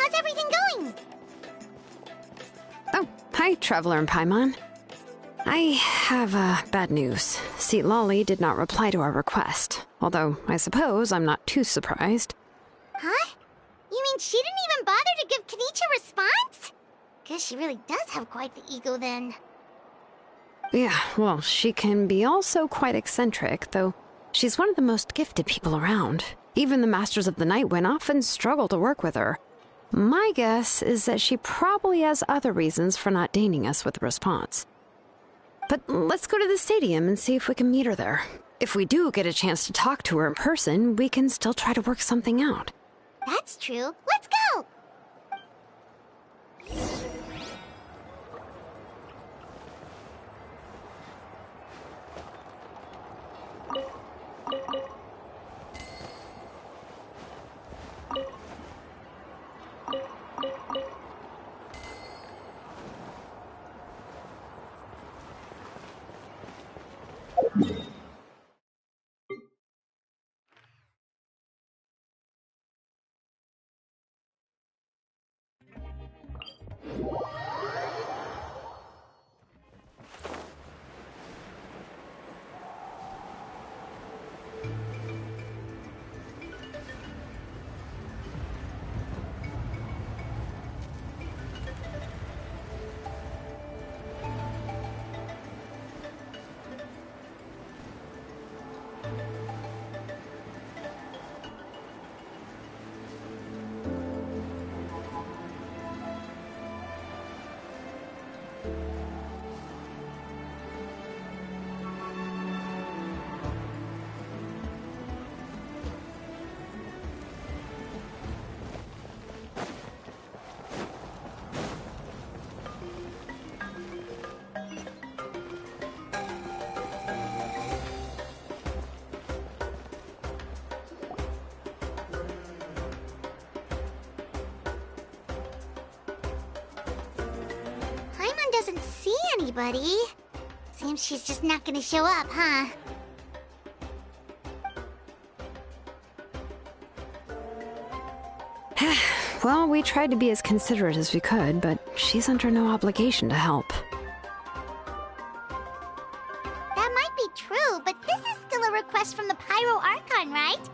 How's everything going? Oh, hi, Traveler and Paimon. I have bad news. Lolly did not reply to our request, although I suppose I'm not too surprised. Huh? You mean she didn't even bother to give Kenichi a response? Guess she really does have quite the ego then. Yeah, well, she can be also quite eccentric, though she's one of the most gifted people around. Even the Masters of the Night Wind often struggle to work with her. My guess is that she probably has other reasons for not deigning us with a response. But let's go to the stadium and see if we can meet her there. If we do get a chance to talk to her in person, we can still try to work something out. That's true. Let's go! Doesn't see anybody. Seems she's just not gonna show up, huh? Well, we tried to be as considerate as we could, but she's under no obligation to help. That might be true, but this is still a request from the Pyro Archon, right?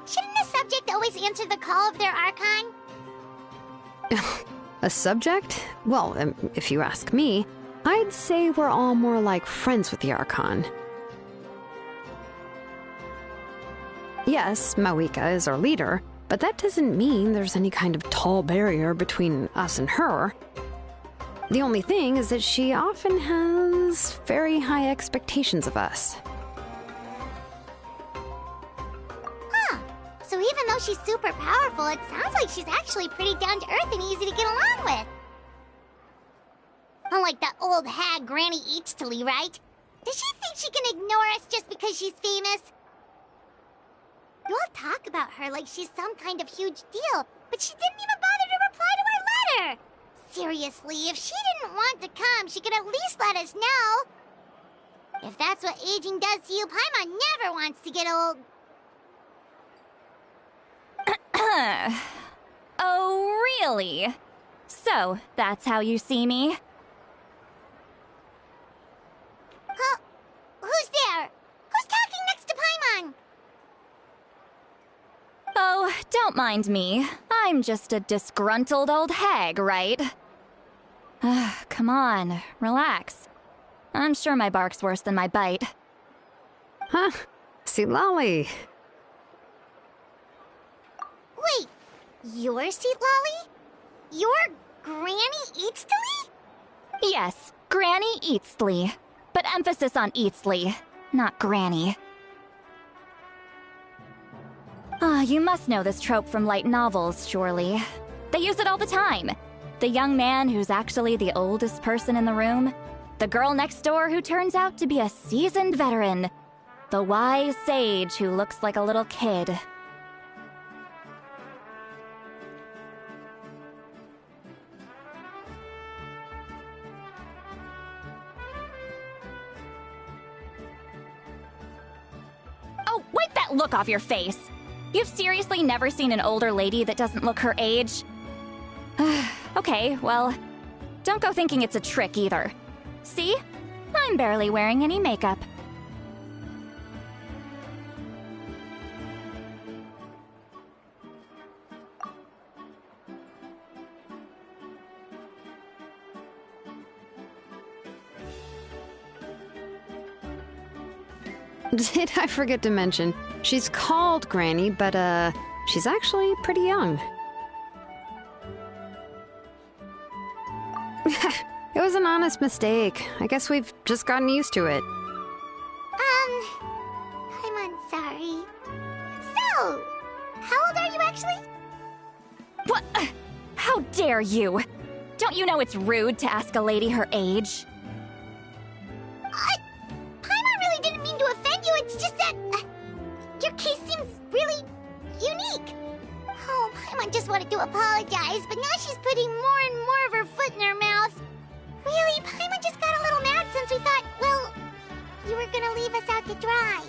Shouldn't a subject always answer the call of their Archon? A subject? Well, if you ask me, I'd say we're all more like friends with the Archon. Yes, Mawika is our leader, but that doesn't mean there's any kind of tall barrier between us and her. The only thing is that she often has very high expectations of us. Huh. So even though she's super powerful, it sounds like she's actually pretty down to earth and easy to get along with. Unlike that old hag Granny Eatstily, right? Does she think she can ignore us just because she's famous? You all talk about her like she's some kind of huge deal, but she didn't even bother to reply to our letter! Seriously, if she didn't want to come, she could at least let us know. If that's what aging does to you, Paimon never wants to get old. Oh, really? So, that's how you see me? Huh? Who's there? Who's talking next to Paimon? Oh, don't mind me. I'm just a disgruntled old hag, right? Come on, relax. I'm sure my bark's worse than my bite. Huh? Lolly. Wait, you're Lolly? You're Granny Eatstily? Yes, Granny Eatstly. But emphasis on Eatstly, not Granny. You must know this trope from light novels, surely. They use it all the time. The young man who's actually the oldest person in the room. The girl next door who turns out to be a seasoned veteran. The wise sage who looks like a little kid. Oh, wipe that look off your face! You've seriously never seen an older lady that doesn't look her age? Okay, well, don't go thinking it's a trick either. See? I'm barely wearing any makeup. Did I forget to mention, she's called Granny, but, she's actually pretty young. It was an honest mistake. I guess we've just gotten used to it. I'm sorry. So, how old are you actually? What? How dare you? Don't you know it's rude to ask a lady her age? Paimon really didn't mean to offend you, it's just that... your case seems really unique. Oh, Paimon just wanted to apologize, but now she's putting more and more of her foot in her mouth. Really, Paimon just got a little mad since we thought, well, you were gonna leave us out to dry.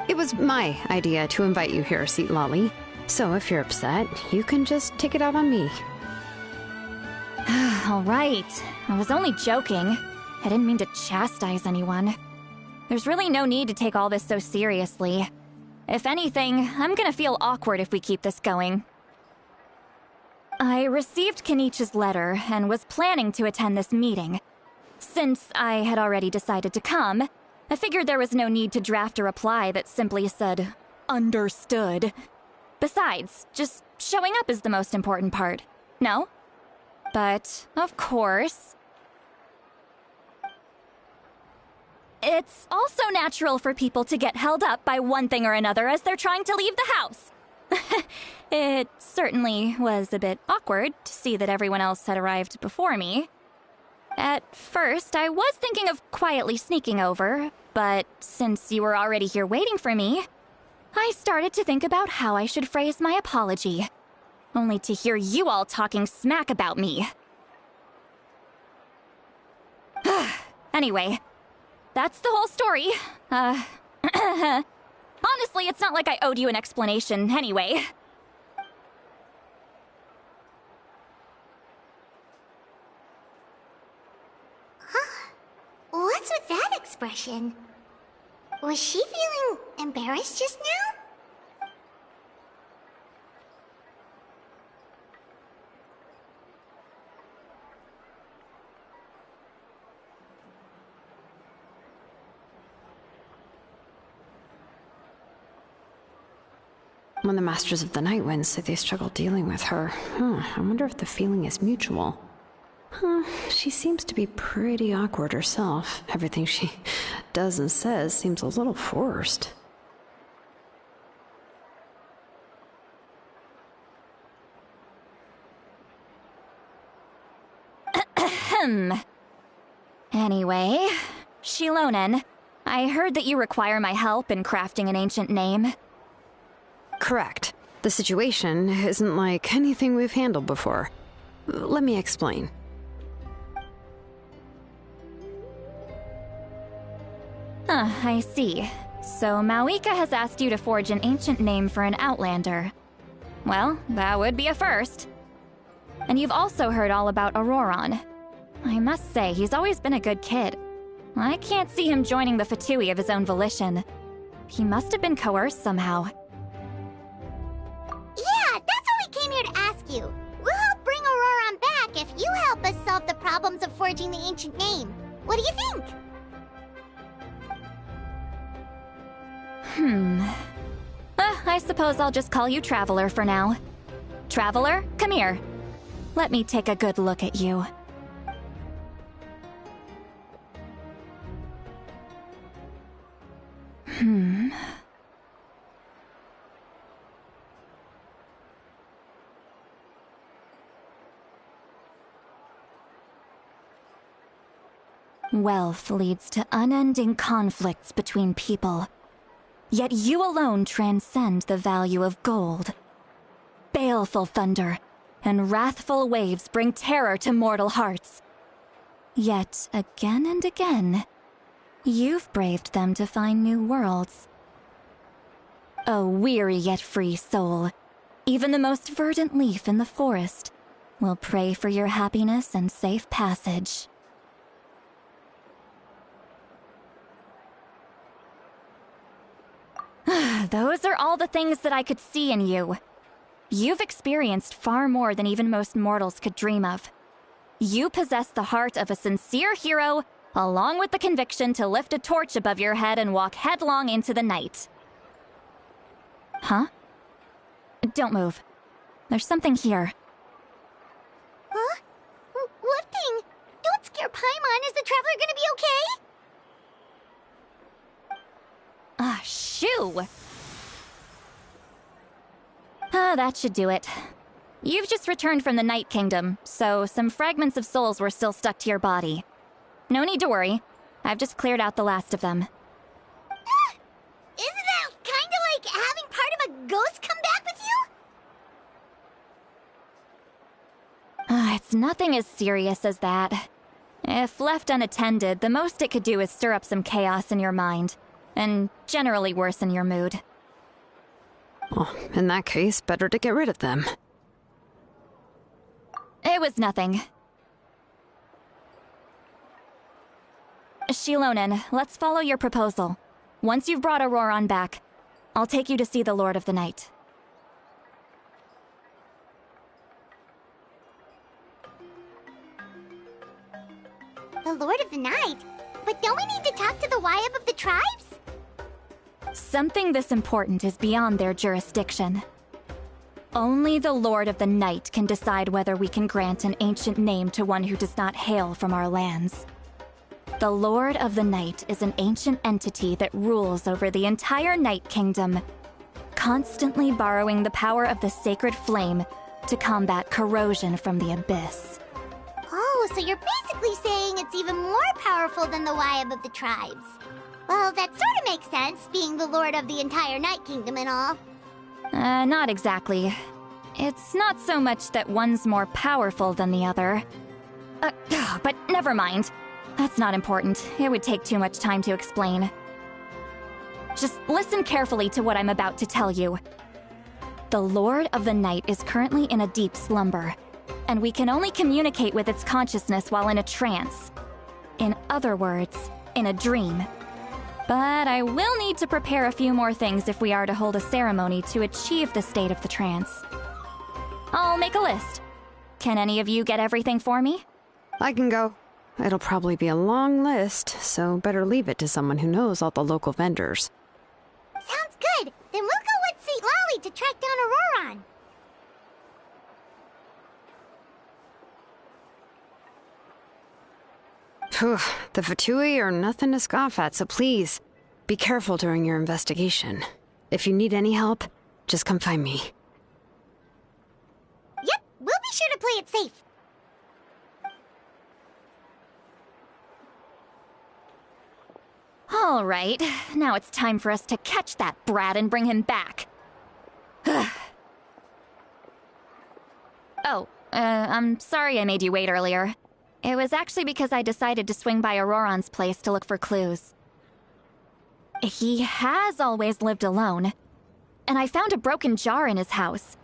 It was my idea to invite you here, Seat Lolly. So if you're upset, you can just take it out on me. All right. I was only joking. I didn't mean to chastise anyone. There's really no need to take all this so seriously. If anything, I'm gonna feel awkward if we keep this going. I received Kenichi's letter and was planning to attend this meeting. Since I had already decided to come, I figured there was no need to draft a reply that simply said, "Understood." Besides, just showing up is the most important part, no? But, of course... it's also natural for people to get held up by one thing or another as they're trying to leave the house. It certainly was a bit awkward to see that everyone else had arrived before me. At first, I was thinking of quietly sneaking over, but since you were already here waiting for me, I started to think about how I should phrase my apology. Only to hear you all talking smack about me. Anyway, that's the whole story. Honestly, it's not like I owed you an explanation anyway. What's with that expression? Was she feeling embarrassed just now? When the Masters of the Night Wind say they struggle dealing with her, I wonder if the feeling is mutual. She seems to be pretty awkward herself. Everything she does and says seems a little forced. Anyway, Shilonen, I heard that you require my help in crafting an ancient name. Correct. The situation isn't like anything we've handled before. Let me explain. I see. So Mauika has asked you to forge an ancient name for an Outlander. Well, that would be a first. And you've also heard all about Auroron. I must say, he's always been a good kid. I can't see him joining the Fatui of his own volition. He must have been coerced somehow. Yeah, that's what we came here to ask you. We'll help bring Auroron back if you help us solve the problems of forging the ancient name. What do you think? I suppose I'll just call you Traveler for now. Traveler, come here. Let me take a good look at you. Wealth leads to unending conflicts between people. Yet you alone transcend the value of gold. baleful thunder, and wrathful waves bring terror to mortal hearts. Yet, again and again, you've braved them to find new worlds. A weary yet free soul, even the most verdant leaf in the forest, will pray for your happiness and safe passage. Those are all the things that I could see in you. You've experienced far more than even most mortals could dream of. You possess the heart of a sincere hero, along with the conviction to lift a torch above your head and walk headlong into the night. Huh? Don't move. There's something here. Huh? What thing? Don't scare Paimon. Is the traveler gonna be okay? Ah, shoo! That should do it. You've just returned from the Night Kingdom, so some fragments of souls were still stuck to your body. No need to worry. I've just cleared out the last of them. Isn't that kinda like having part of a ghost come back with you? It's nothing as serious as that. If left unattended, the most it could do is stir up some chaos in your mind, and generally worsen your mood. Well, in that case, better to get rid of them. It was nothing. Shilonen, let's follow your proposal. Once you've brought Auroron back, I'll take you to see the Lord of the Night. The Lord of the Night? But don't we need to talk to the Wyab of the tribes? Something this important is beyond their jurisdiction. Only the Lord of the Night can decide whether we can grant an ancient name to one who does not hail from our lands. The Lord of the Night is an ancient entity that rules over the entire Night Kingdom, constantly borrowing the power of the sacred flame to combat corrosion from the abyss. Oh, so you're basically saying it's even more powerful than the Wyab of the tribes. Well, that sort of makes sense, being the lord of the entire Night Kingdom and all. Not exactly. It's not so much that one's more powerful than the other. But never mind. That's not important. It would take too much time to explain. Just listen carefully to what I'm about to tell you. The Lord of the Night is currently in a deep slumber, and we can only communicate with its consciousness while in a trance. In other words, in a dream. But I will need to prepare a few more things if we are to hold a ceremony to achieve the state of the trance. I'll make a list. Can any of you get everything for me? I can go. It'll probably be a long list, so better leave it to someone who knows all the local vendors. Sounds good. Then we'll go with St. Lolly to track down Auroron. Phew, the Fatui are nothing to scoff at, so please, be careful during your investigation. If you need any help, just come find me. Yep, we'll be sure to play it safe. All right, now it's time for us to catch that brat and bring him back. I'm sorry I made you wait earlier. It was actually because I decided to swing by Auroron's place to look for clues. He has always lived alone, and I found a broken jar in his house.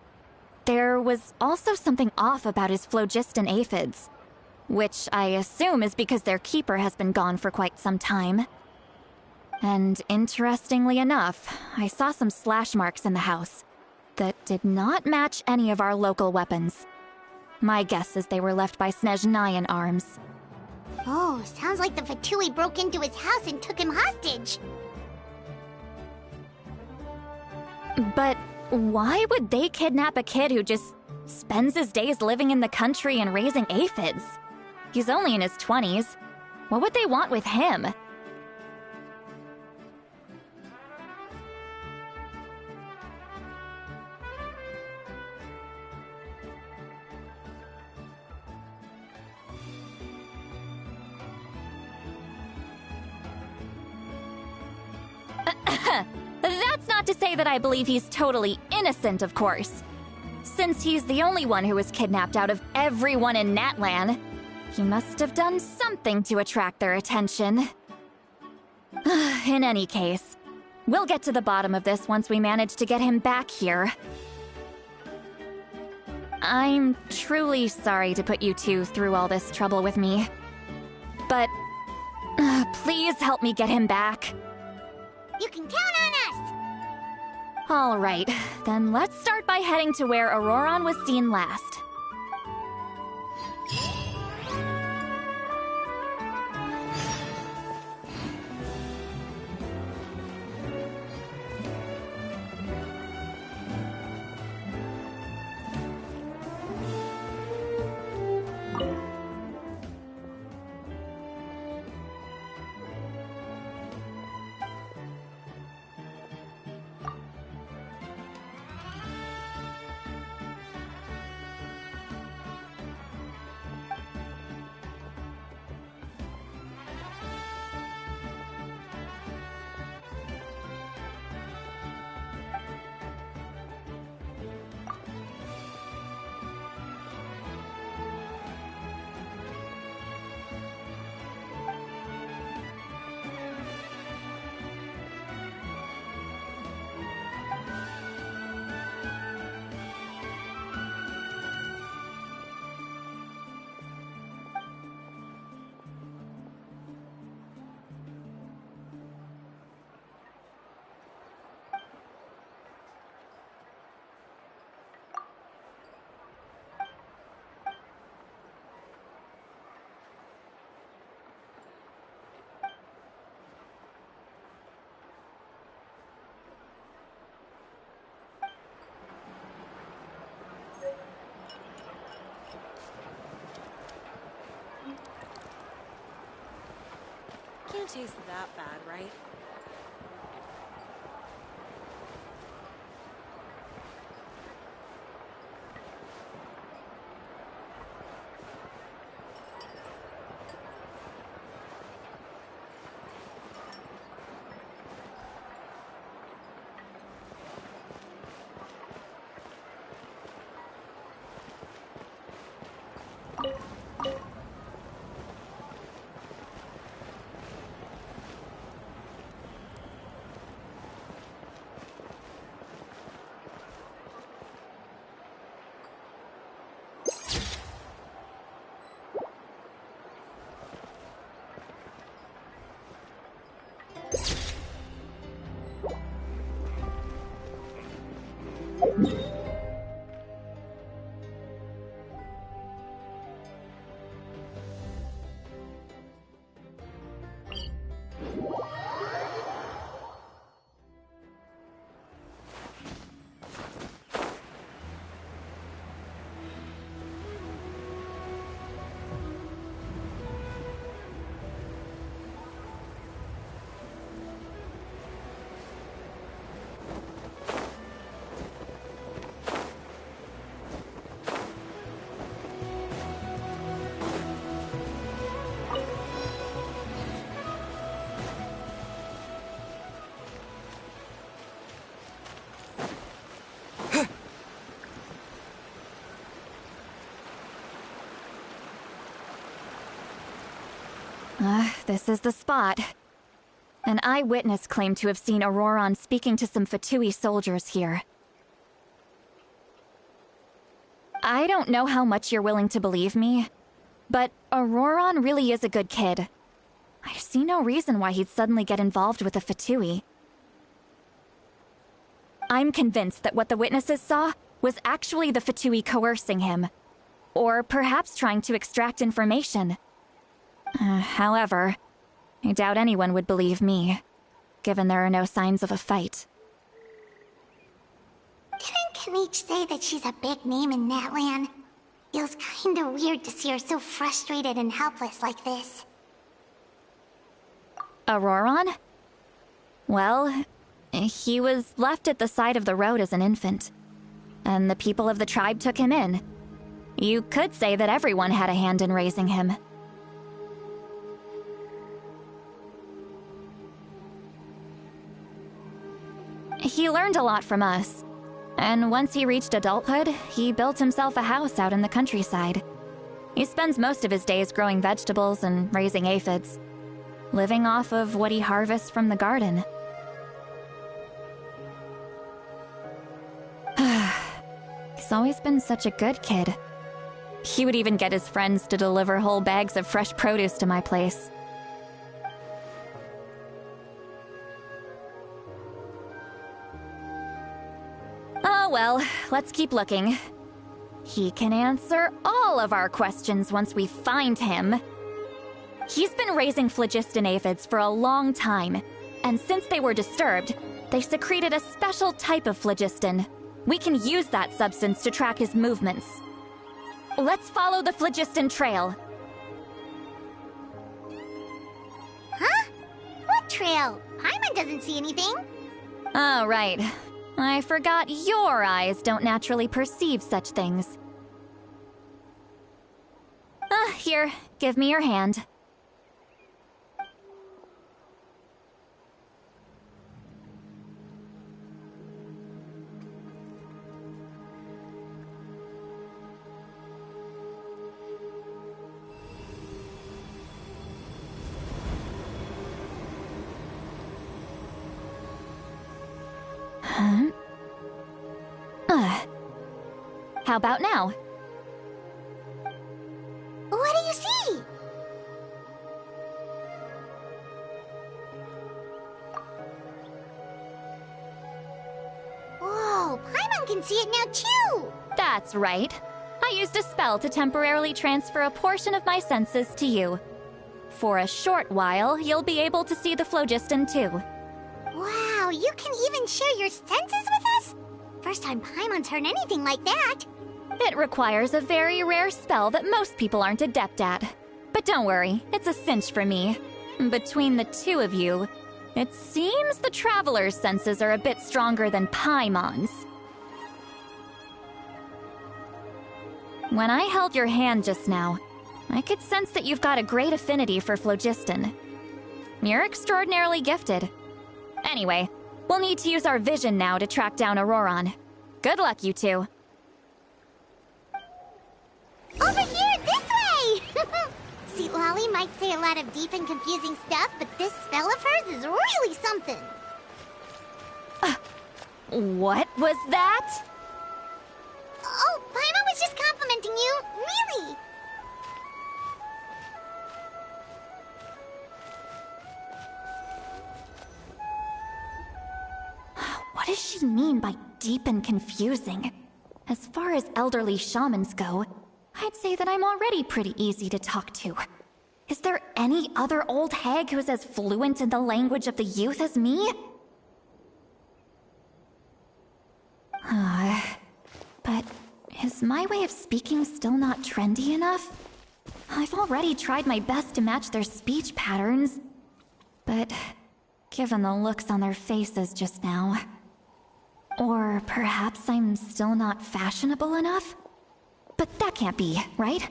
There was also something off about his phlogiston aphids, which I assume is because their keeper has been gone for quite some time. And interestingly enough, I saw some slash marks in the house that did not match any of our local weapons. My guess is they were left by Snezhnayan arms. Oh, sounds like the Fatui broke into his house and took him hostage. But why would they kidnap a kid who just spends his days living in the country and raising aphids? He's only in his 20s. What would they want with him? That's not to say that I believe he's totally innocent, of course. Since he's the only one who was kidnapped out of everyone in Natlan, he must have done something to attract their attention. In any case, we'll get to the bottom of this once we manage to get him back here. I'm truly sorry to put you two through all this trouble with me. But please help me get him back. You can count on us! All right, then let's start by heading to where Auroron was seen last. Can't taste that bad, right? This is the spot. An eyewitness claimed to have seen Auroron speaking to some Fatui soldiers here. I don't know how much you're willing to believe me, but Auroron really is a good kid. I see no reason why he'd suddenly get involved with the Fatui. I'm convinced that what the witnesses saw was actually the Fatui coercing him, or perhaps trying to extract information. However, I doubt anyone would believe me, given there are no signs of a fight. Didn't Kanich say that she's a big name in Natlan? Feels kinda weird to see her so frustrated and helpless like this. Auroron? Well, he was left at the side of the road as an infant, and the people of the tribe took him in. You could say that everyone had a hand in raising him. He learned a lot from us, And once he reached adulthood, he built himself a house out in the countryside. He spends most of his days growing vegetables and raising aphids, living off of what he harvests from the garden. He's always been such a good kid. He would even get his friends to deliver whole bags of fresh produce to my place. Oh well, let's keep looking. He can answer all of our questions once we find him. He's been raising phlogiston aphids for a long time, and since they were disturbed, they secreted a special type of phlogiston. We can use that substance to track his movements. Let's follow the phlogiston trail. Huh? What trail? Paimon doesn't see anything. Oh, right. I forgot your eyes don't naturally perceive such things. Here, give me your hand. Huh? How about now? What do you see? Whoa, Paimon can see it now too! That's right. I used a spell to temporarily transfer a portion of my senses to you. For a short while, you'll be able to see the phlogiston too. Wow, you can even share your senses with us? First time Paimon's heard anything like that. It requires a very rare spell that most people aren't adept at. But don't worry, it's a cinch for me. Between the two of you, it seems the Traveler's senses are a bit stronger than Paimon's. When I held your hand just now, I could sense that you've got a great affinity for phlogiston. You're extraordinarily gifted. Anyway, we'll need to use our vision now to track down Auroron. Good luck, you two. Over here, this way! Sweet Lolly might say a lot of deep and confusing stuff, but this spell of hers is really something. What was that? Oh, Paimon was just complimenting you. Really. What does she mean by deep and confusing? As far as elderly shamans go, I'd say that I'm already pretty easy to talk to. Is there any other old hag who's as fluent in the language of the youth as me? But is my way of speaking still not trendy enough? I've already tried my best to match their speech patterns. But given the looks on their faces just now... Or perhaps I'm still not fashionable enough? But that can't be, right?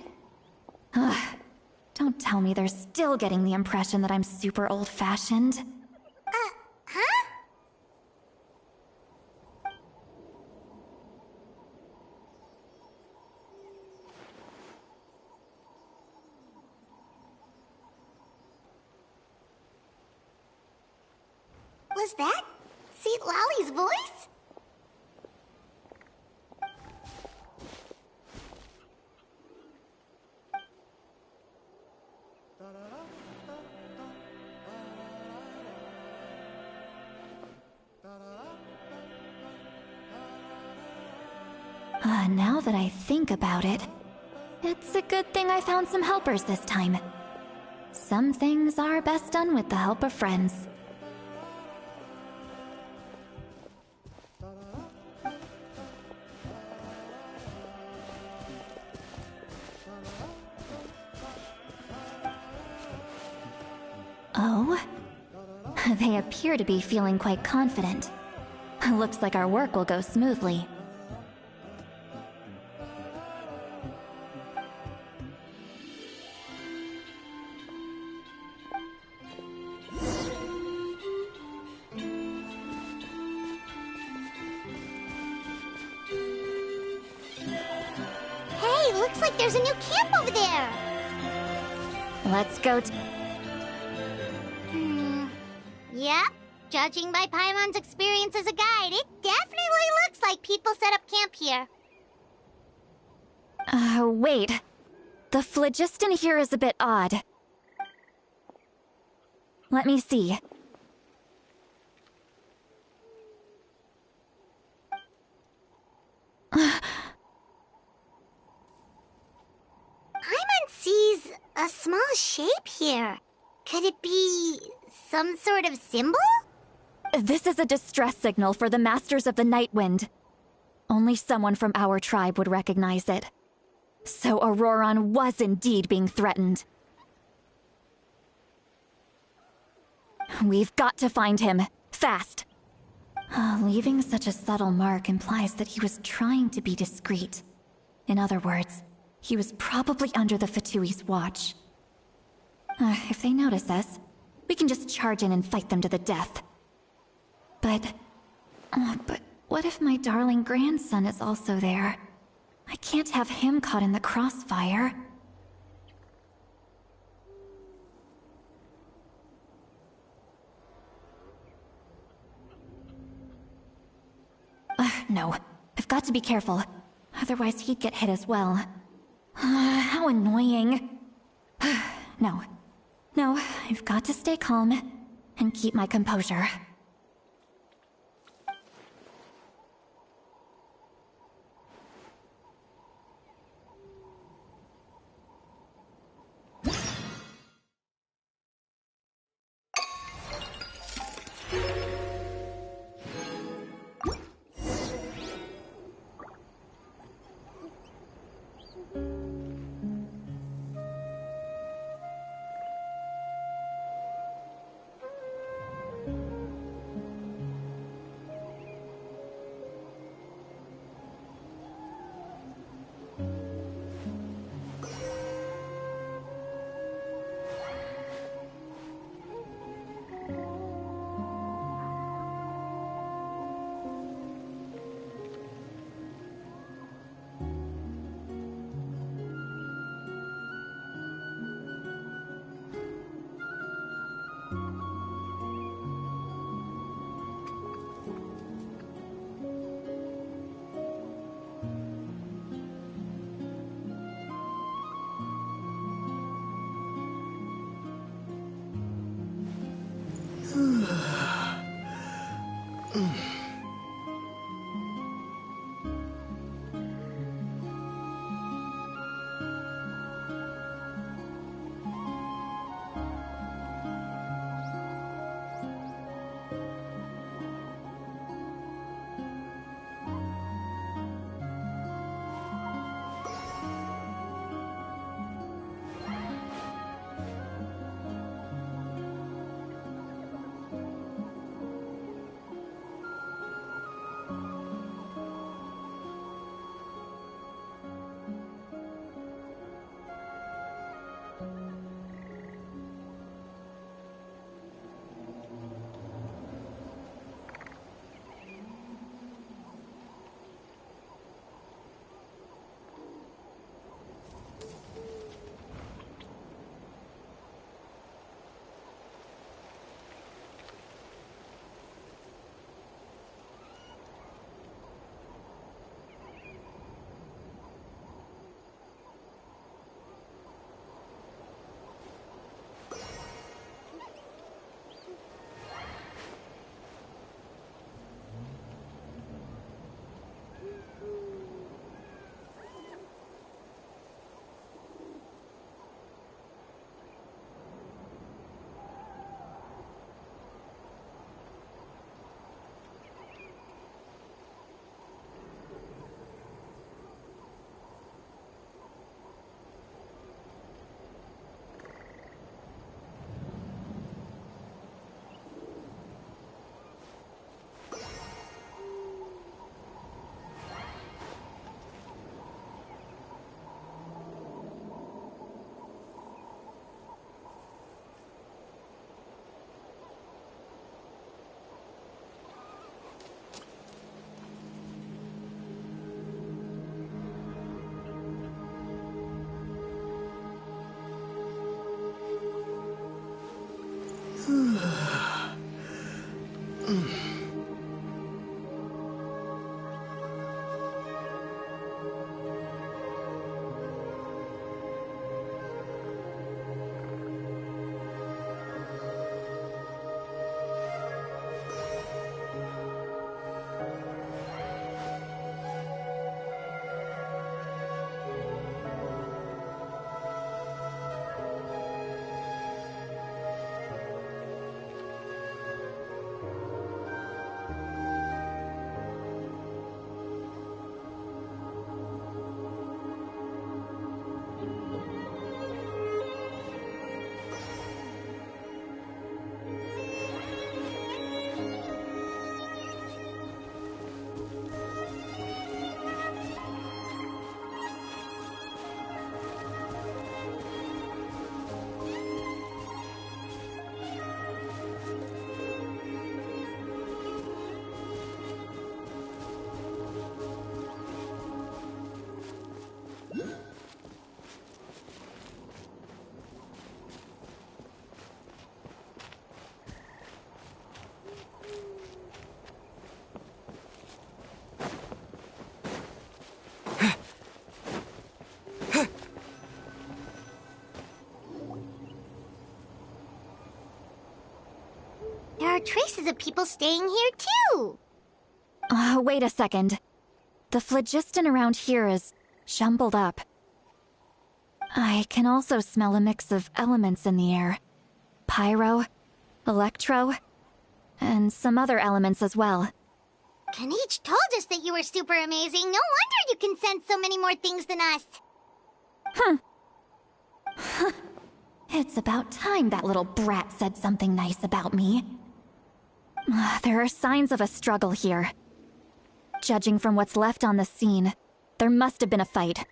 Don't tell me they're still getting the impression that I'm super old-fashioned. Huh? Was that Sweet Lolly's voice? Now that I think about it, it's a good thing I found some helpers this time. Some things are best done with the help of friends. Oh? They appear to be feeling quite confident. Looks like our work will go smoothly. looks like there's a new camp over there. Let's go Yep. Judging by Paimon's experience as a guide, it definitely looks like people set up camp here. wait. The phlogiston here is a bit odd. Let me see. Paimon sees a small shape here. Could it be some sort of symbol? This is a distress signal for the Masters of the Night Wind. Only someone from our tribe would recognize it. So Auroron was indeed being threatened. We've got to find him. Fast. Leaving such a subtle mark implies that he was trying to be discreet. In other words, he was probably under the Fatui's watch. If they notice us, we can just charge in and fight them to the death. But what if my darling grandson is also there? I can't have him caught in the crossfire. No. I've got to be careful. Otherwise he'd get hit as well. How annoying. No. No, I've got to stay calm and keep my composure. are traces of people staying here too. Wait a second. The phlogiston around here is jumbled up. I can also smell a mix of elements in the air. Pyro, electro, and some other elements as well. Kanich told us that you were super amazing. No wonder you can sense so many more things than us. It's about time that little brat said something nice about me. There are signs of a struggle here. Judging from what's left on the scene, there must have been a fight.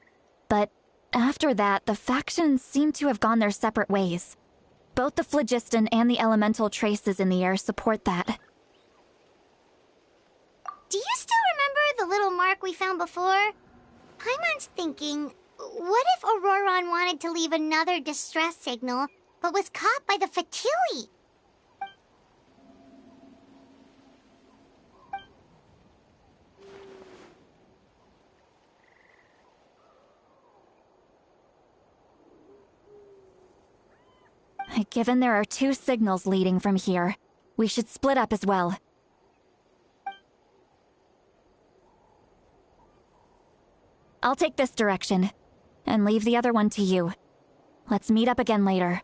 But after that, the factions seem to have gone their separate ways. Both the phlogiston and the elemental traces in the air support that. Do you still remember the little mark we found before? Paimon's thinking, what if Auroron wanted to leave another distress signal, but was caught by the Fatui? Given there are 2 signals leading from here, we should split up as well. I'll take this direction, and leave the other one to you. Let's meet up again later.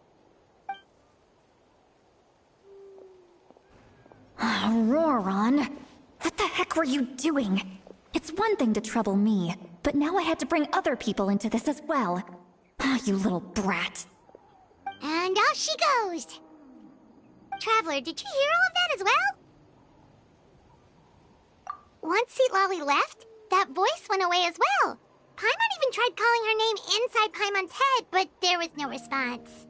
Auroron, what the heck were you doing? It's one thing to trouble me, but now I had to bring other people into this as well. You little brat. And off she goes. Traveler, did you hear all of that as well? Once Seatlolly left, that voice went away as well. Paimon even tried calling her name inside Paimon's head, but there was no response.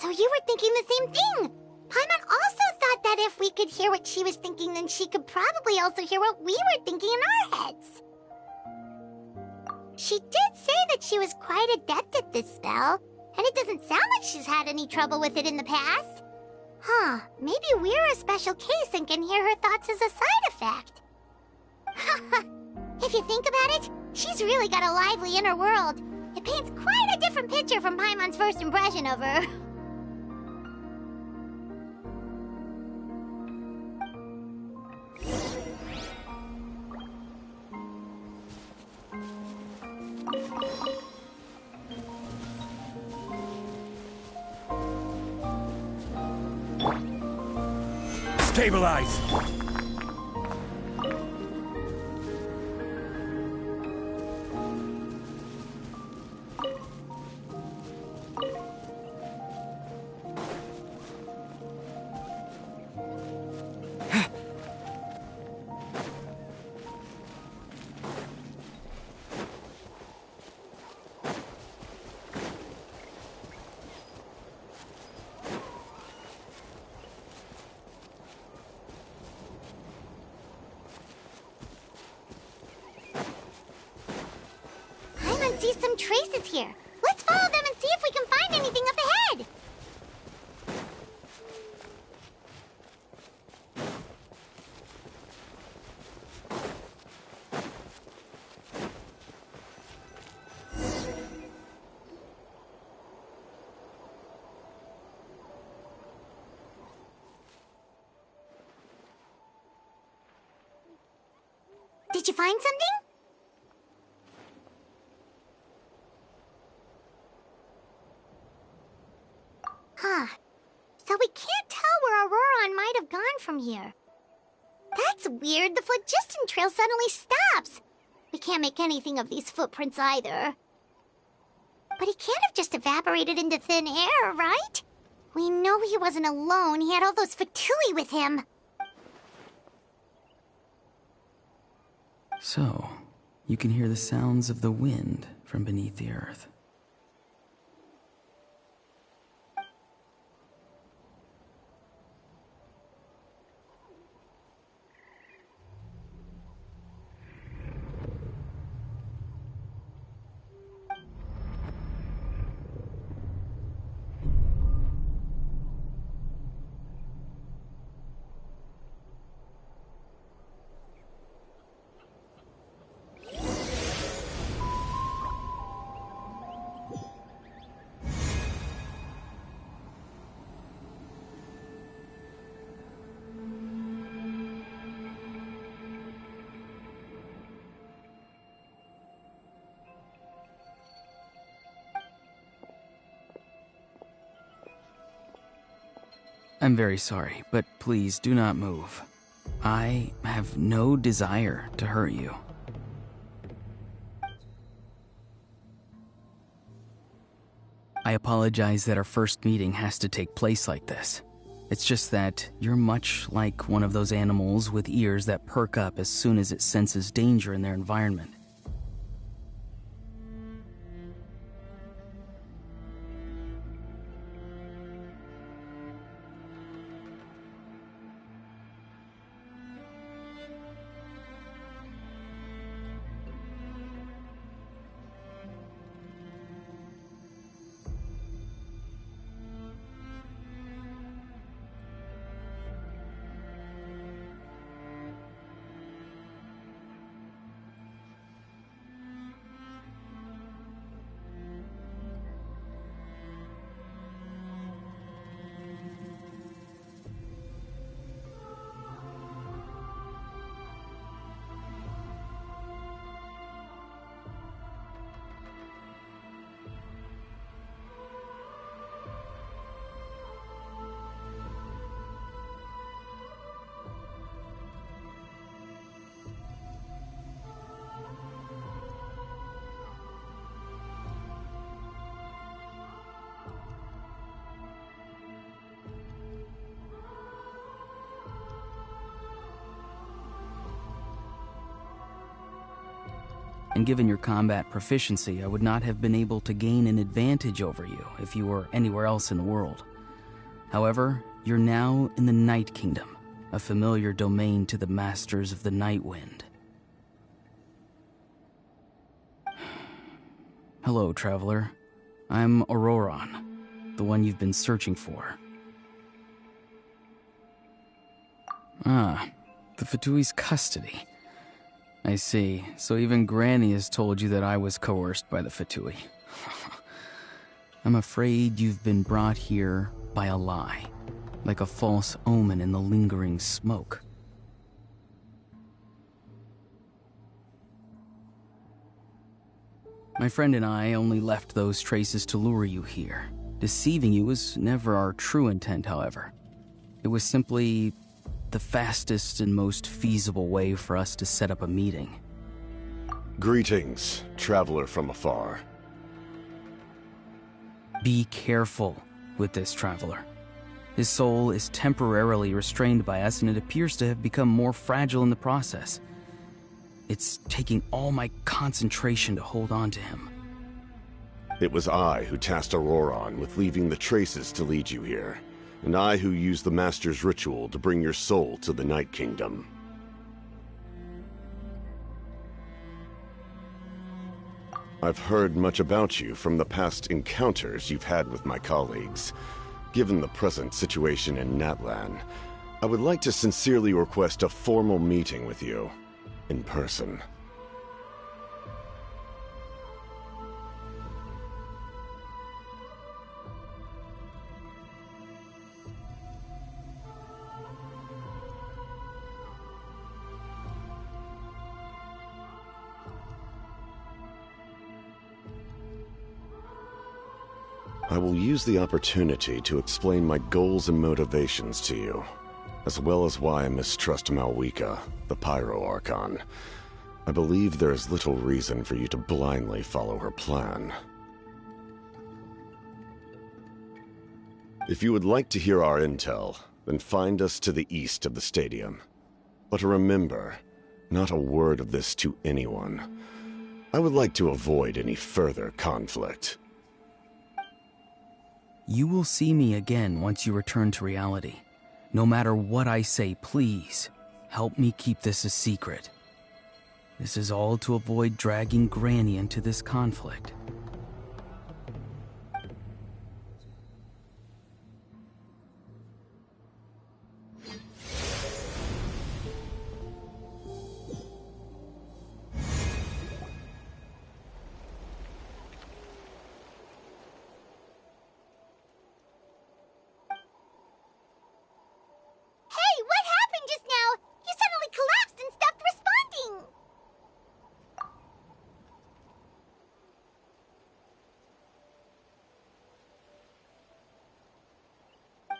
So you were thinking the same thing. Paimon also thought that if we could hear what she was thinking, then she could probably also hear what we were thinking in our heads. She did say that she was quite adept at this spell, and it doesn't sound like she's had any trouble with it in the past. Huh, maybe we're a special case and can hear her thoughts as a side effect. If you think about it, she's really got a lively inner world. It paints quite a different picture from Paimon's first impression of her. Stabilize! Paimon sees some traces here. Let's follow them and see if we can find anything up ahead. Did you find something? Huh. So we can't tell where Auroron might have gone from here. That's weird. The phlogiston trail suddenly stops. We can't make anything of these footprints either. But he can't have just evaporated into thin air, right? We know he wasn't alone. He had all those Fatui with him. So, you can hear the sounds of the wind from beneath the earth. I'm very sorry, but please do not move. I have no desire to hurt you. I apologize that our first meeting has to take place like this. It's just that you're much like one of those animals with ears that perk up as soon as it senses danger in their environment. And given your combat proficiency, I would not have been able to gain an advantage over you if you were anywhere else in the world. However, you're now in the Night Kingdom, a familiar domain to the Masters of the Night Wind. Hello, traveler. I'm Auroron, the one you've been searching for. Ah, the Fatui's custody. I see. So even Granny has told you that I was coerced by the Fatui. I'm afraid you've been brought here by a lie, like a false omen in the lingering smoke. My friend and I only left those traces to lure you here. Deceiving you was never our true intent, however. It was simply the fastest and most feasible way for us to set up a meeting. Greetings, traveler from afar. Be careful with this traveler. His soul is temporarily restrained by us, and it appears to have become more fragile in the process. It's taking all my concentration to hold on to him. It was I who tasked Auroron with leaving the traces to lead you here, and I who used the Master's ritual to bring your soul to the Night Kingdom. I've heard much about you from the past encounters you've had with my colleagues. Given the present situation in Natlan, I would like to sincerely request a formal meeting with you, in person. I will use the opportunity to explain my goals and motivations to you, as well as why I mistrust Malwika, the Pyro Archon. I believe there is little reason for you to blindly follow her plan. If you would like to hear our intel, then find us to the east of the stadium. But remember, not a word of this to anyone. I would like to avoid any further conflict. You will see me again once you return to reality. No matter what I say, please, help me keep this a secret. This is all to avoid dragging Granny into this conflict.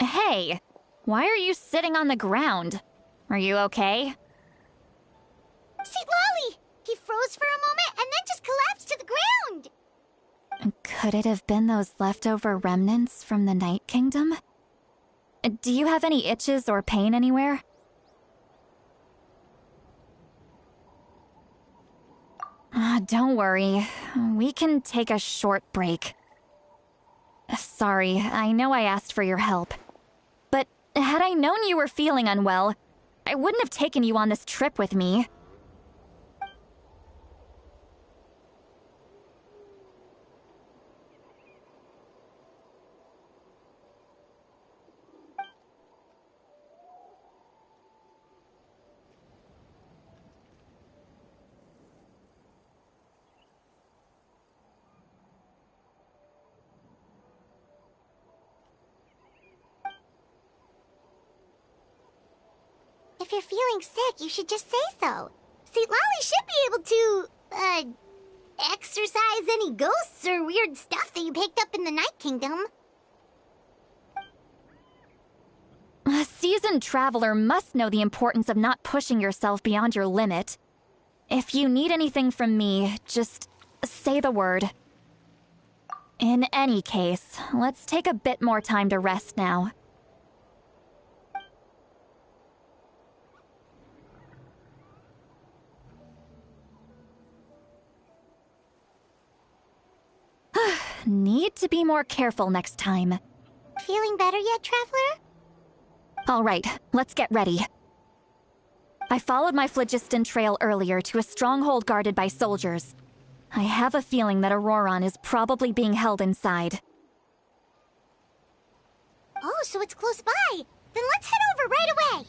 Hey, Why are you sitting on the ground? Are you okay? St. Lolly! He froze for a moment and then just collapsed to the ground! Could it have been those leftover remnants from the Night Kingdom? Do you have any itches or pain anywhere? Don't worry. We can take a short break. Sorry, I know I asked for your help. But had I known you were feeling unwell, I wouldn't have taken you on this trip with me. If you're feeling sick, you should just say so. St. Lolly should be able to, exorcise any ghosts or weird stuff that you picked up in the Night Kingdom. A seasoned traveler must know the importance of not pushing yourself beyond your limit. If you need anything from me, just say the word. In any case, let's take a bit more time to rest now. Need to be more careful next time. Feeling better yet, Traveler? All right, let's get ready. I followed my phlogiston trail earlier to a stronghold guarded by soldiers. I have a feeling that Auroron is probably being held inside. Oh, so it's close by. Then let's head over right away.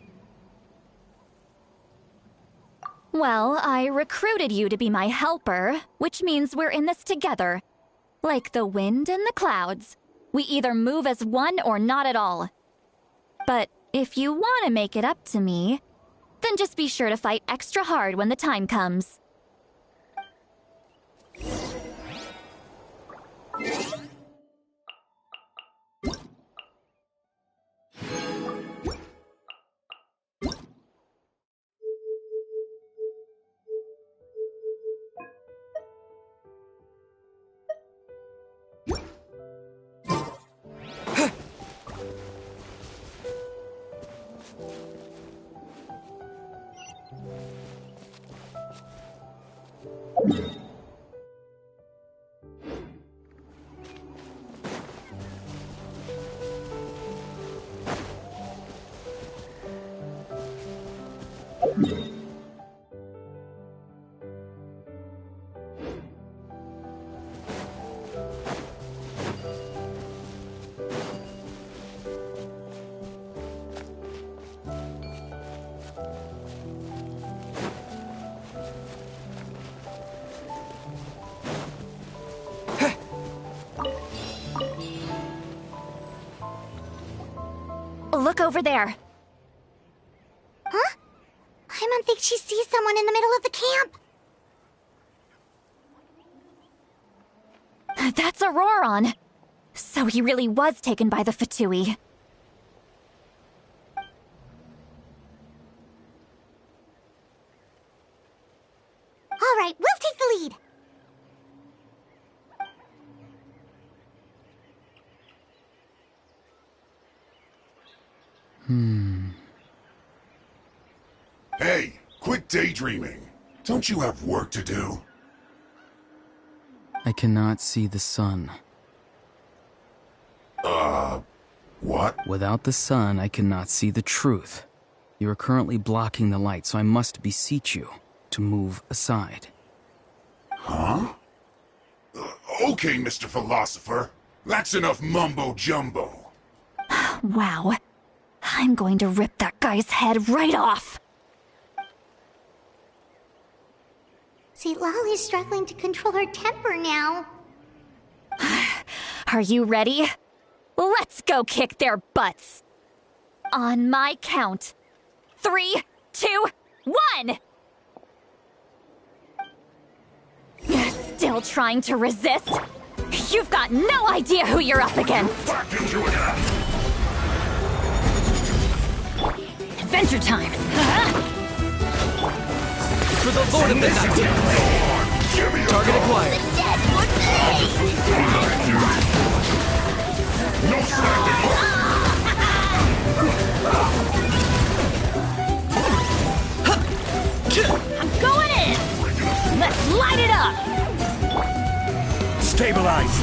Well, I recruited you to be my helper, which means we're in this together. Like the wind and the clouds. We either move as one or not at all. But if you want to make it up to me, then just be sure to fight extra hard when the time comes. Look over there. Huh? I don't think she sees someone in the middle of the camp. That's Auroron. So he really was taken by the Fatui. All right, we'll take the lead. Hey, quit daydreaming. Don't you have work to do? I cannot see the sun. What? Without the sun, I cannot see the truth. You are currently blocking the light, so I must beseech you to move aside. Huh? Okay, Mr. Philosopher. That's enough mumbo-jumbo. Wow. I'm going to rip that guy's head right off. St. Lolly's struggling to control her temper now. Are you ready? Let's go kick their butts. On my count. 3, 2, 1! Still trying to resist? You've got no idea who you're up against! Back into it! Adventure time! For the Lord of the Night! Target acquired. No slacking! I'm going in! Let's light it up! Stabilize.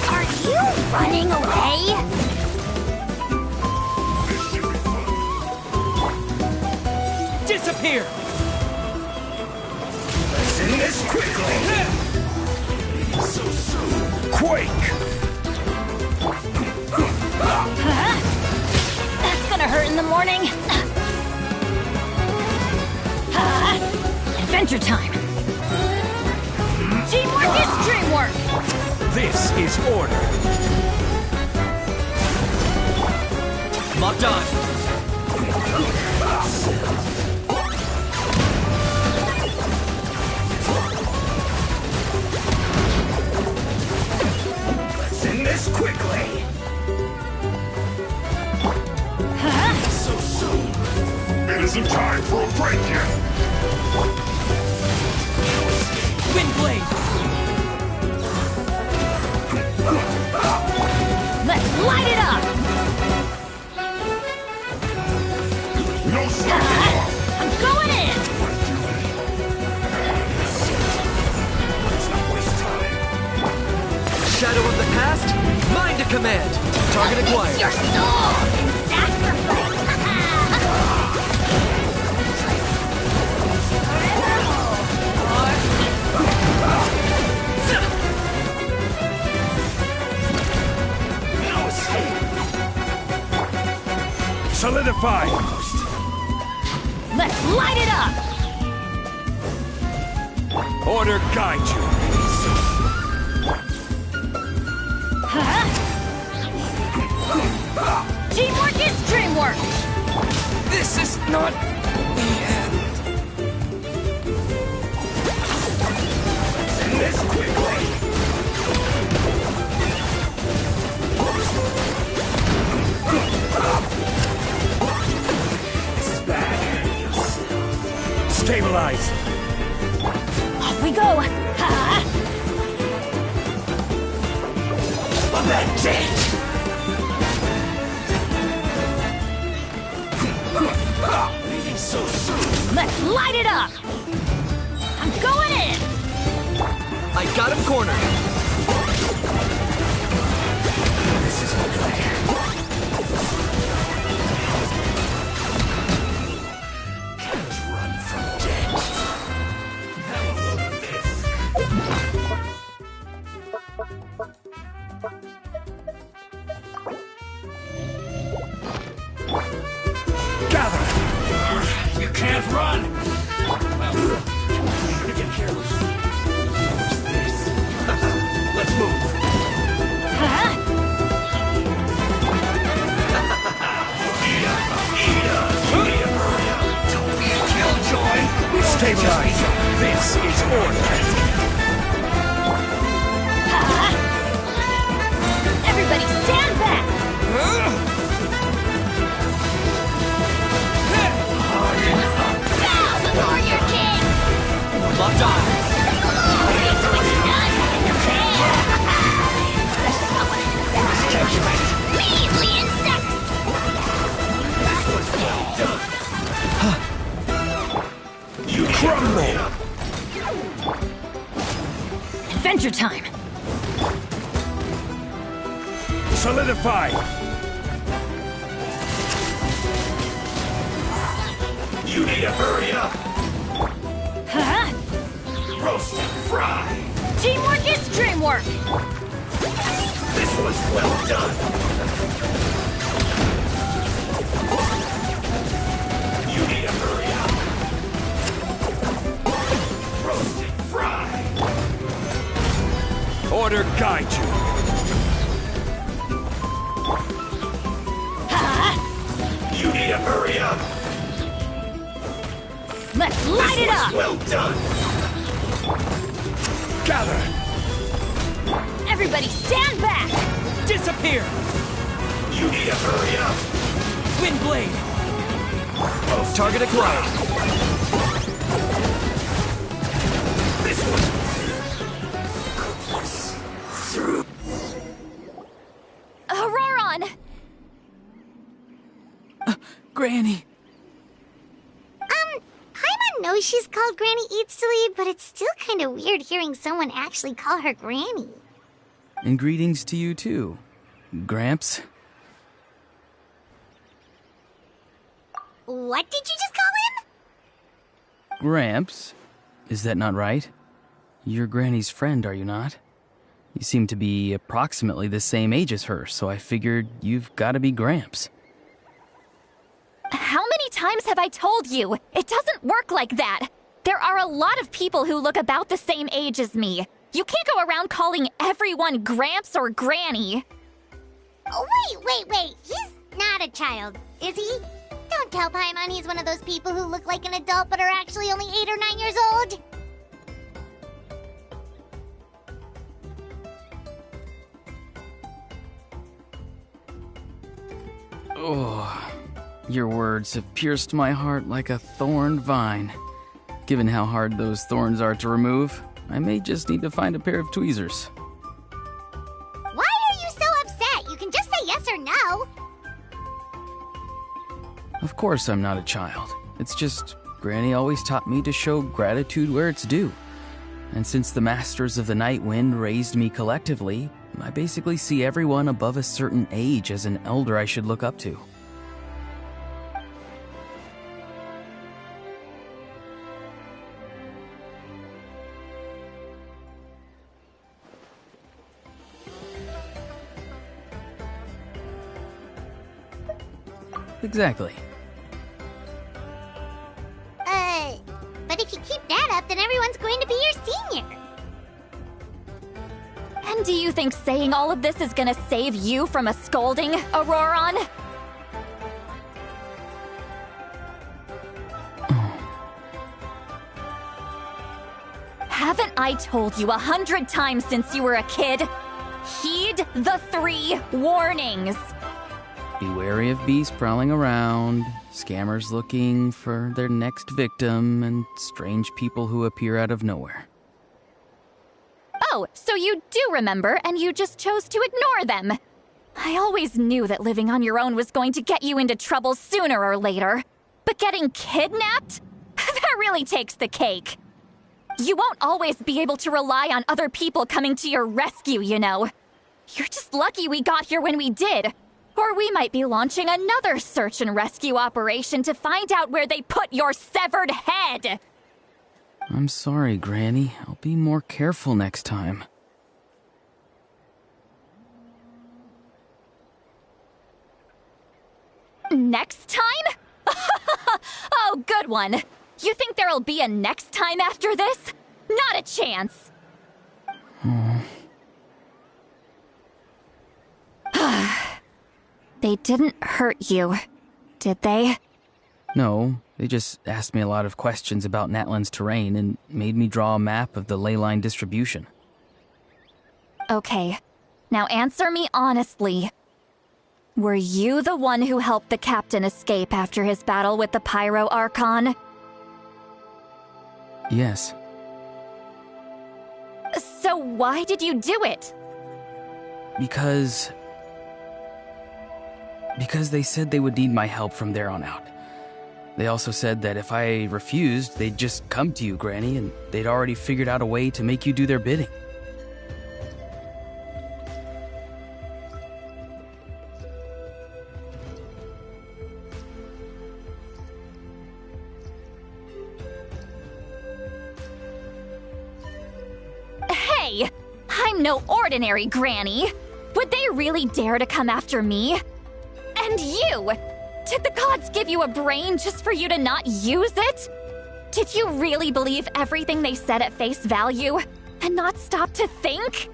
Are you running away? Disappear! Let's end this quickly! So soon! Quake! That's gonna hurt in the morning. Adventure time! Teamwork is dreamwork! This is order. Locked on. Let's end this quickly! So soon! It isn't time for a break yet! Wind blade. Let's light it up! No slacking off! I'm going in! Let's not waste time! Shadow of the past. Mind to command. Target acquired. Your soul in sacrifice! No escape! Solidify. Let's light it up! Order guide you. Teamwork is dreamwork! This is not the end. Let's end this quickly! This is bad. Stabilize. Off we go! On that ditch! Leaving so soon! Let's light it up! I'm going in! I got him cornered. This is okay. Can't run from death. Have a look at this. Gather. You can't run! Well, you get careless. What's this? Let's move. Don't be a killjoy! Stabilize. This is order. Everybody stand back! Bow before your king! Locked on. Wait till it's done! Measly insects! You crumble! Adventure time! Solidify. You need to hurry up! Roast and fry! Teamwork is dreamwork! This was well done! You need to hurry up! Roast and fry! Order guide you. You need to hurry up! Let's light it up! Well done! Gather. Everybody stand back! disappear! You need to hurry up! Windblade! Target acquired. This one! Auroron! Granny! Paimon knows she's called Granny Eats to Lead, but it's still kind of weird hearing someone actually call her Granny. And greetings to you too, Gramps. What did you just call him? Gramps? Is that not right? You're Granny's friend, are you not? You seem to be approximately the same age as her, so I figured you've got to be Gramps. How many times have I told you? It doesn't work like that. There are a lot of people who look about the same age as me. You can't go around calling everyone Gramps or Granny. Oh, wait. He's not a child, is he? Don't tell Paimon he's one of those people who look like an adult but are actually only 8 or 9 years old. Oh, your words have pierced my heart like a thorned vine. Given how hard those thorns are to remove, I may just need to find a pair of tweezers. Why are you so upset? You can just say yes or no. Of course I'm not a child. It's just Granny always taught me to show gratitude where it's due. And since the Masters of the Night Wind raised me collectively, I basically see everyone above a certain age as an elder I should look up to. Exactly. But if you keep that up, then everyone's going to be your senior. And do you think saying all of this is gonna save you from a scolding, Auroron? Haven't I told you 100 times since you were a kid? Heed the 3 warnings. Be wary of beasts prowling around, scammers looking for their next victim, and strange people who appear out of nowhere. Oh, so you do remember, and you just chose to ignore them. I always knew that living on your own was going to get you into trouble sooner or later. But getting kidnapped? That really takes the cake. You won't always be able to rely on other people coming to your rescue, you know. You're just lucky we got here when we did. Or we might be launching another search and rescue operation to find out where they put your severed head. I'm sorry, Granny. I'll be more careful next time. Next time? Oh, good one. You think there'll be a next time after this? Not a chance. They didn't hurt you, did they? No, they just asked me a lot of questions about Natlan's terrain and made me draw a map of the ley line distribution. Okay, now answer me honestly. Were you the one who helped the captain escape after his battle with the Pyro Archon? Yes. So why did you do it? Because they said they would need my help from there on out. They also said that if I refused, they'd just come to you, Granny, and they'd already figured out a way to make you do their bidding. Hey! I'm no ordinary Granny! Would they really dare to come after me? And you! Did the gods give you a brain just for you to not use it? Did you really believe everything they said at face value and not stop to think?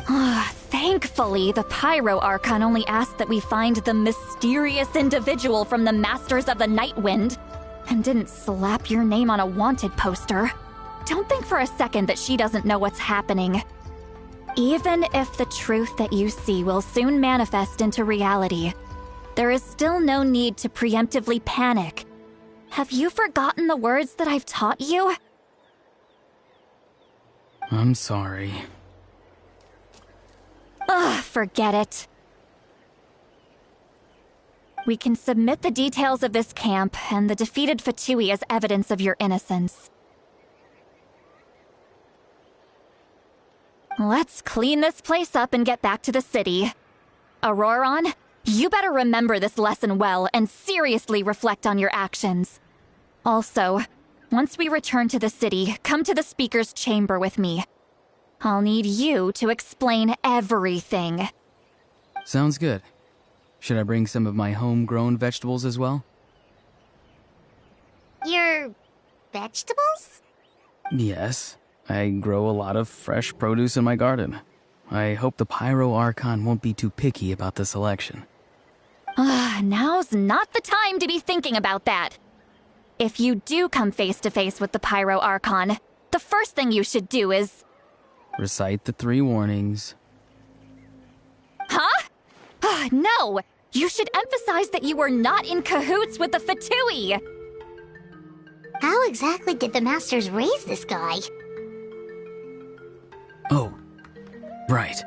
Thankfully, the Pyro Archon only asked that we find the mysterious individual from the Masters of the Night Wind and didn't slap your name on a wanted poster. Don't think for a second that she doesn't know what's happening. Even if the truth that you see will soon manifest into reality, there is still no need to preemptively panic. Have you forgotten the words that I've taught you? I'm sorry. Ugh, forget it. We can submit the details of this camp and the defeated Fatui as evidence of your innocence. Let's clean this place up and get back to the city. Auroron, you better remember this lesson well and seriously reflect on your actions. Also, once we return to the city, come to the speaker's chamber with me. I'll need you to explain everything. Sounds good. Should I bring some of my homegrown vegetables as well? Your vegetables? Yes. I grow a lot of fresh produce in my garden. I hope the Pyro Archon won't be too picky about the selection. Now's not the time to be thinking about that. If you do come face to face with the Pyro Archon, the first thing you should do is... Recite the 3 warnings. Huh? No! You should emphasize that you were not in cahoots with the Fatui! How exactly did the Masters raise this guy? Oh, right.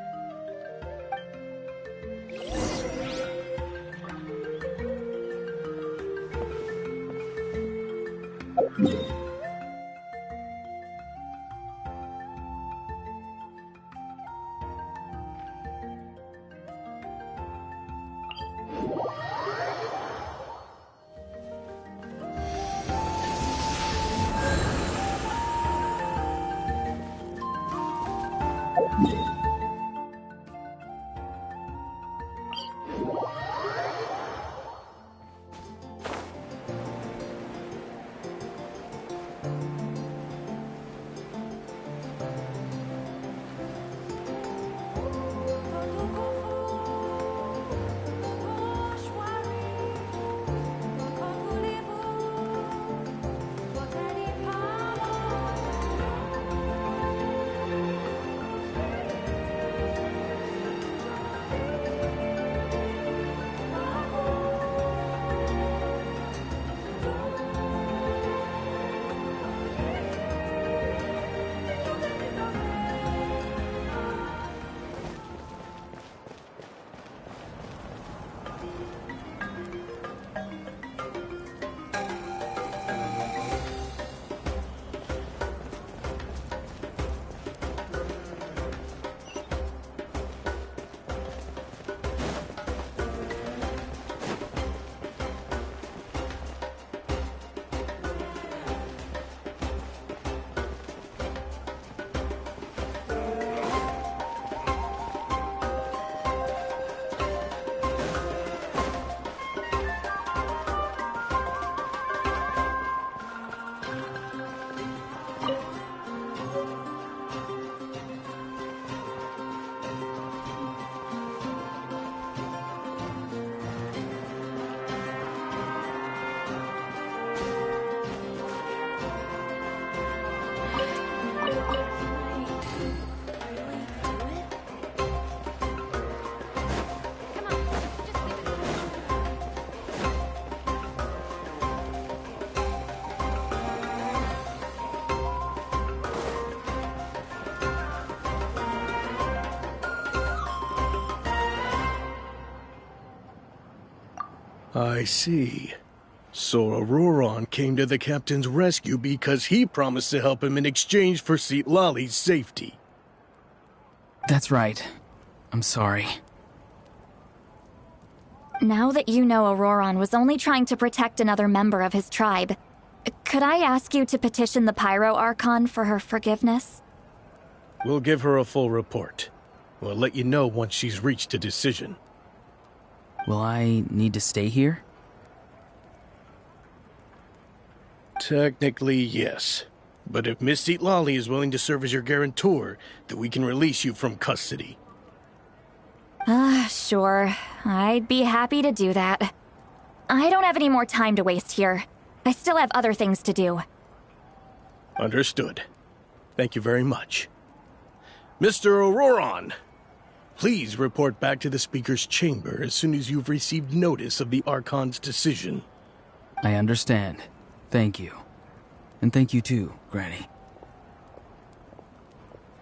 I see. So Auroron came to the captain's rescue because he promised to help him in exchange for Citlali's safety. That's right. I'm sorry. Now that you know Auroron was only trying to protect another member of his tribe, could I ask you to petition the Pyro Archon for her forgiveness? We'll give her a full report. We'll let you know once she's reached a decision. Will I need to stay here? Technically, yes. But if Miss Citlali is willing to serve as your guarantor, then we can release you from custody. Sure. I'd be happy to do that. I don't have any more time to waste here. I still have other things to do. Understood. Thank you very much. Mr. Auroron, please report back to the Speaker's chamber as soon as you've received notice of the Archon's decision. I understand. Thank you. And thank you too, Granny.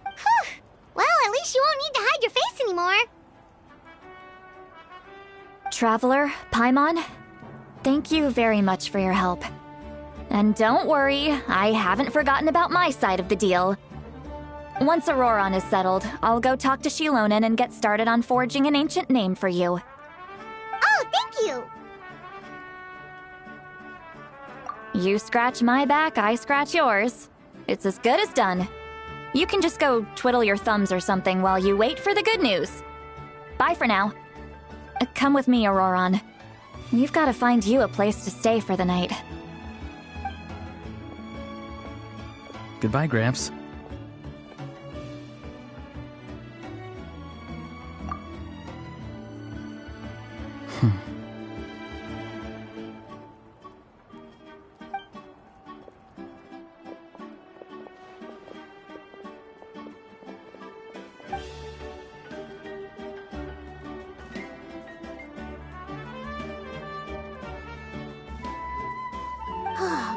Whew. Well, at least you won't need to hide your face anymore. Traveler, Paimon, thank you very much for your help. And don't worry, I haven't forgotten about my side of the deal. Once Auroron is settled, I'll go talk to Shilonen and get started on forging an ancient name for you. Oh, thank you! You scratch my back, I scratch yours. It's as good as done. You can just go twiddle your thumbs or something while you wait for the good news. Bye for now. Come with me, Auroron. We've got to find you a place to stay for the night. Goodbye, Gramps.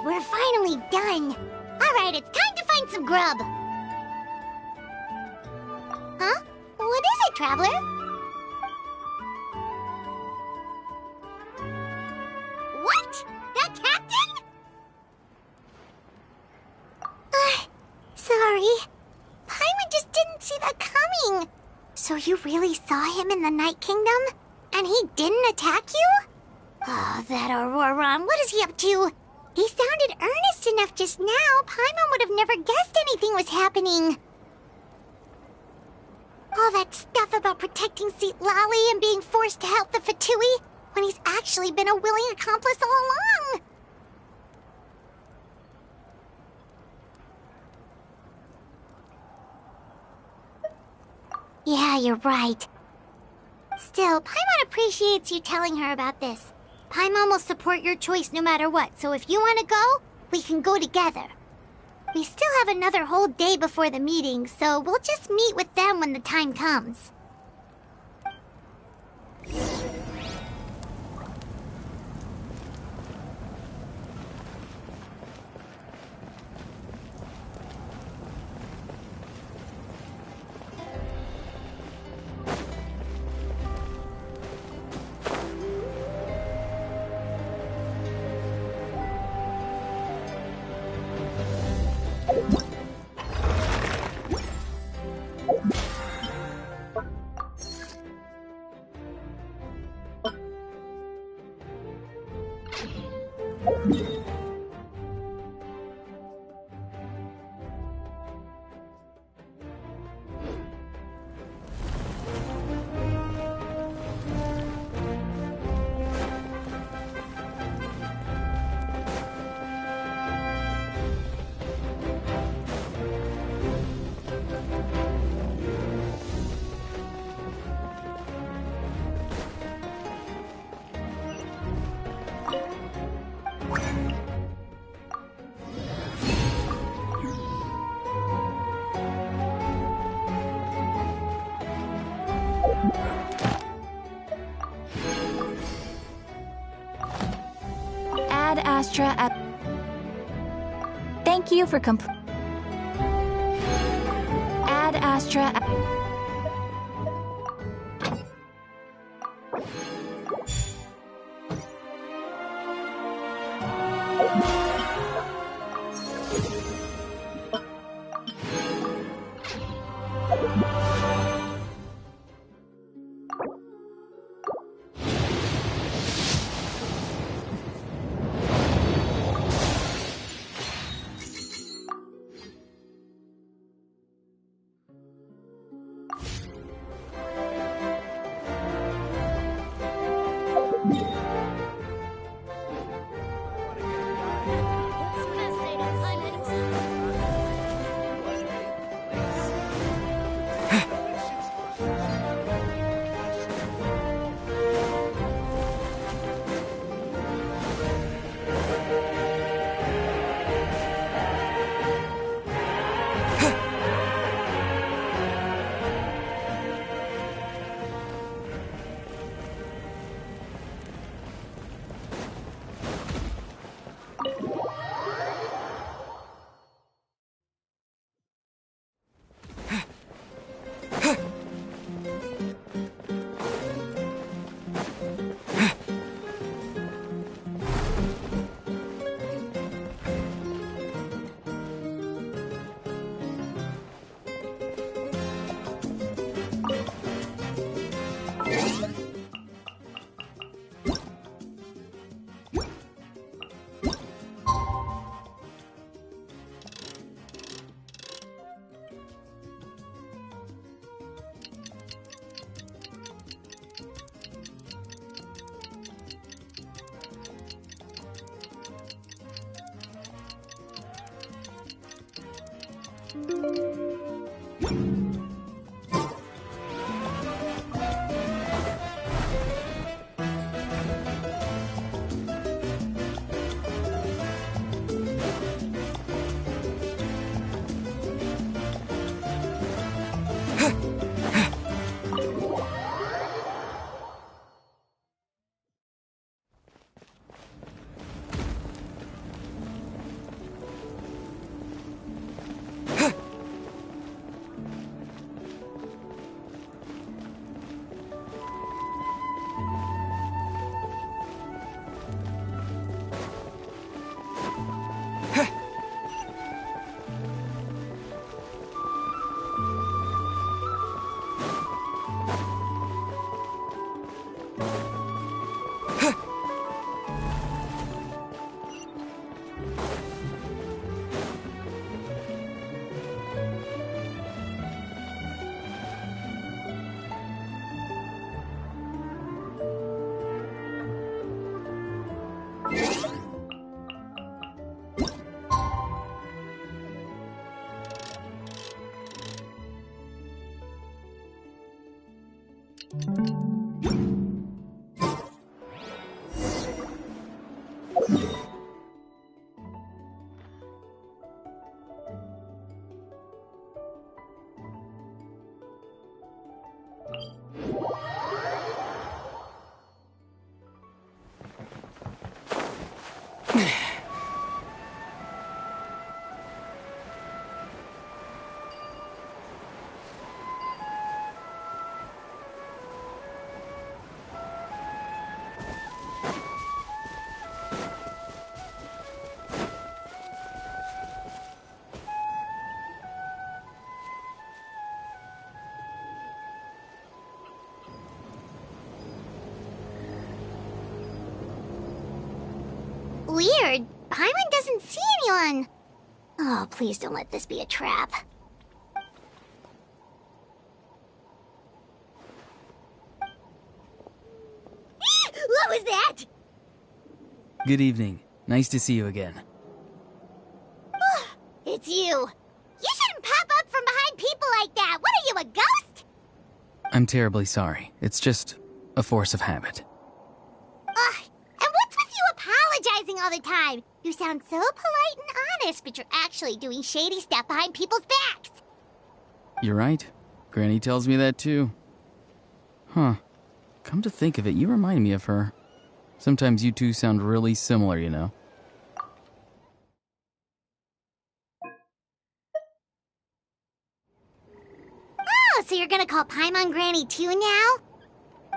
We're finally done. Alright, it's time to find some grub. Huh? What is it, Traveler? What? That captain? Sorry. Paimon just didn't see that coming. So you really saw him in the Night Kingdom? And he didn't attack you? Oh, that Auroron, what is he up to? He sounded earnest enough just now. Paimon would have never guessed anything was happening. All that stuff about protecting Seat Lally and being forced to help the Fatui when he's actually been a willing accomplice all along. Yeah, you're right. Still, Paimon appreciates you telling her about this. Paimon will support your choice no matter what, so if you want to go, we can go together. We still have another whole day before the meeting, so we'll just meet with them when the time comes. Ad Astra at... Thank you for Ad Astra at... Weird. Paimon doesn't see anyone. Oh, please don't let this be a trap. What was that? Good evening. Nice to see you again. It's you. You shouldn't pop up from behind people like that. What are you, a ghost? I'm terribly sorry. It's just a force of habit. Ugh. And what's with you apologizing all the time? You sound so polite and honest, but you're actually doing shady stuff behind people's backs. You're right. Granny tells me that too. Huh. Come to think of it, you remind me of her. Sometimes you two sound really similar, you know. Oh, so you're gonna call Paimon Granny too now?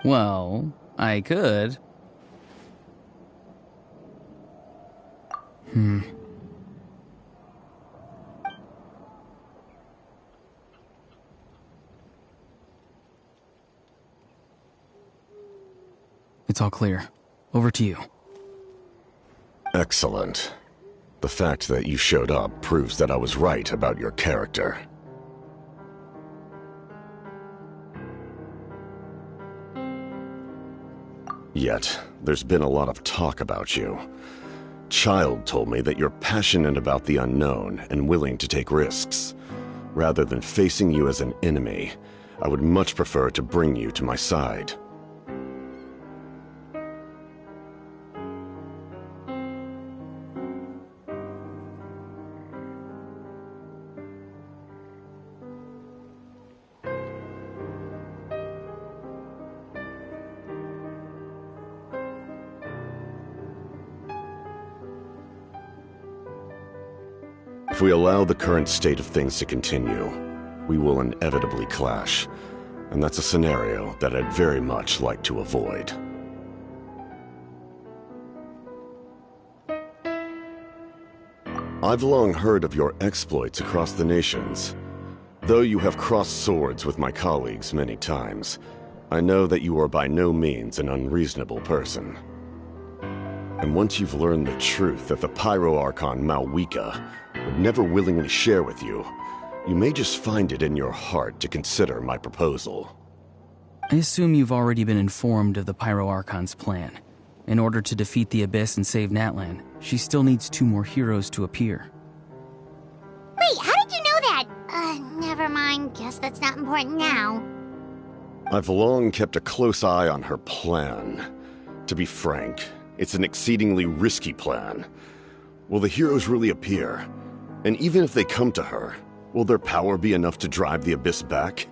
Well, I could. It's all clear. Over to you. Excellent. The fact that you showed up proves that I was right about your character. Yet, there's been a lot of talk about you. Child told me that you're passionate about the unknown and willing to take risks. Rather than facing you as an enemy, I would much prefer to bring you to my side. If we allow the current state of things to continue, we will inevitably clash, and that's a scenario that I'd very much like to avoid. I've long heard of your exploits across the nations. Though you have crossed swords with my colleagues many times, I know that you are by no means an unreasonable person. And once you've learned the truth that the Pyro Archon Malwika would never willingly share with you, you may just find it in your heart to consider my proposal. I assume you've already been informed of the Pyro Archon's plan. In order to defeat the Abyss and save Natlan, she still needs 2 more heroes to appear. Wait, how did you know that? mind. Guess that's not important now. I've long kept a close eye on her plan. To be frank, it's an exceedingly risky plan. Will the heroes really appear? And even if they come to her, will their power be enough to drive the Abyss back?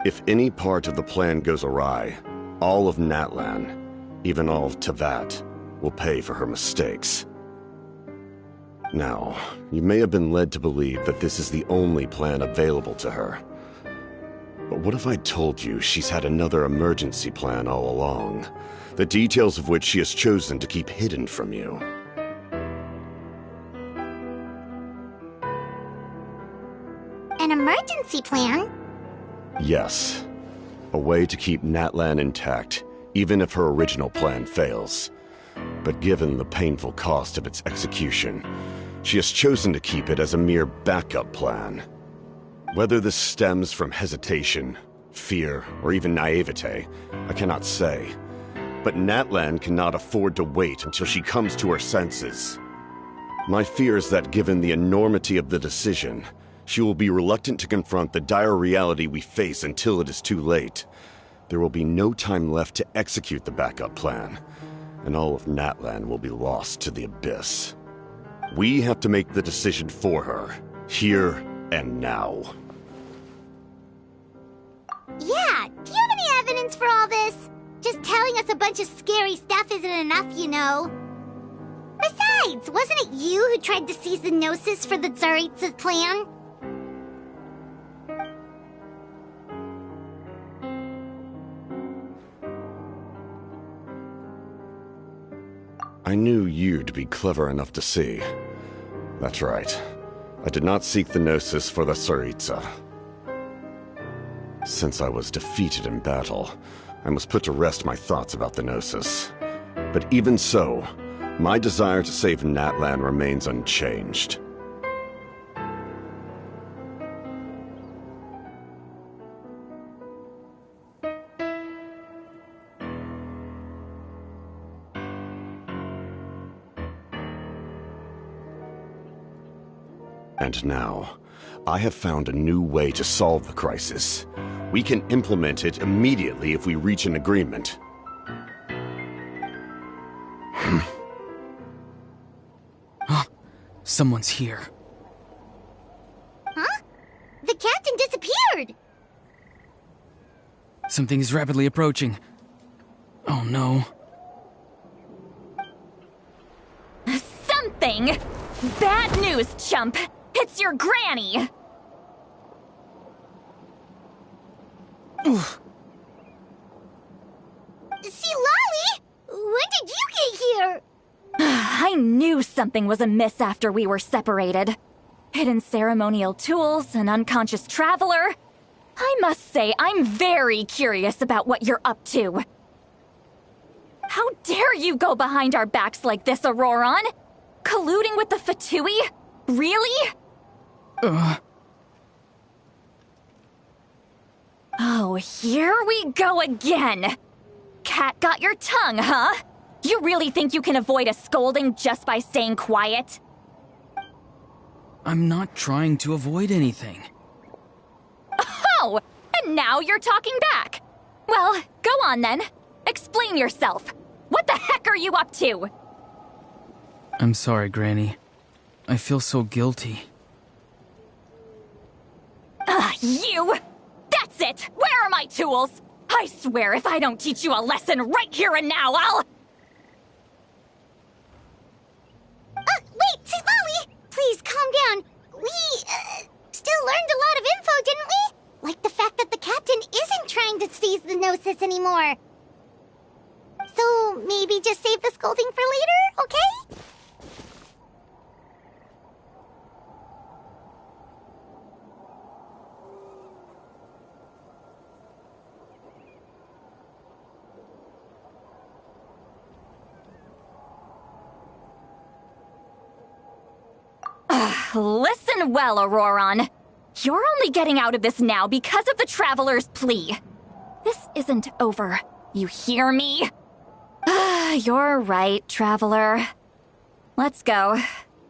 If any part of the plan goes awry, all of Natlan, even all of Tevat, will pay for her mistakes. Now, you may have been led to believe that this is the only plan available to her. But what if I told you she's had another emergency plan all along, the details of which she has chosen to keep hidden from you? An emergency plan? Yes. A way to keep Natlan intact, even if her original plan fails. But given the painful cost of its execution, she has chosen to keep it as a mere backup plan. Whether this stems from hesitation, fear, or even naivete, I cannot say. But Natlan cannot afford to wait until she comes to her senses. My fear is that given the enormity of the decision, she will be reluctant to confront the dire reality we face until it is too late. There will be no time left to execute the backup plan, and all of Natlan will be lost to the Abyss. We have to make the decision for her, here and now. Yeah, do you have any evidence for all this? Just telling us a bunch of scary stuff isn't enough, you know. Besides, wasn't it you who tried to seize the Gnosis for the Tsaritsa's plan? I knew you'd be clever enough to see. That's right. I did not seek the Gnosis for the Tsaritsa. Since I was defeated in battle, I must put to rest my thoughts about the Gnosis. But even so, my desire to save Natlan remains unchanged. And now, I have found a new way to solve the crisis. We can implement it immediately if we reach an agreement. Someone's here. Huh? The captain disappeared! Something is rapidly approaching. Oh no. Something! Bad news, chump! It's your granny! See, Lolly? When did you get here? I knew something was amiss after we were separated. Hidden ceremonial tools, an unconscious traveler. I must say, I'm very curious about what you're up to. How dare you go behind our backs like this, Auroron? Colluding with the Fatui? Really? Oh, here we go again. Cat got your tongue, huh? You really think you can avoid a scolding just by staying quiet? I'm not trying to avoid anything. Oh, and now you're talking back. Well, go on then. Explain yourself. What the heck are you up to? I'm sorry, Granny. I feel so guilty. You! That's it! Where are my tools? I swear if I don't teach you a lesson right here and now, I'll... Wait, see, Lolly! Please, calm down. We, still learned a lot of info, didn't we? Like the fact that the captain isn't trying to seize the Gnosis anymore. So, maybe just save the scolding for later, okay? Listen well, Auroron. You're only getting out of this now because of the Traveler's plea. This isn't over. You hear me? You're right, Traveler. Let's go.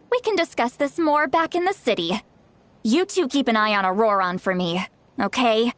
We can discuss this more back in the city. You two keep an eye on Auroron for me, okay?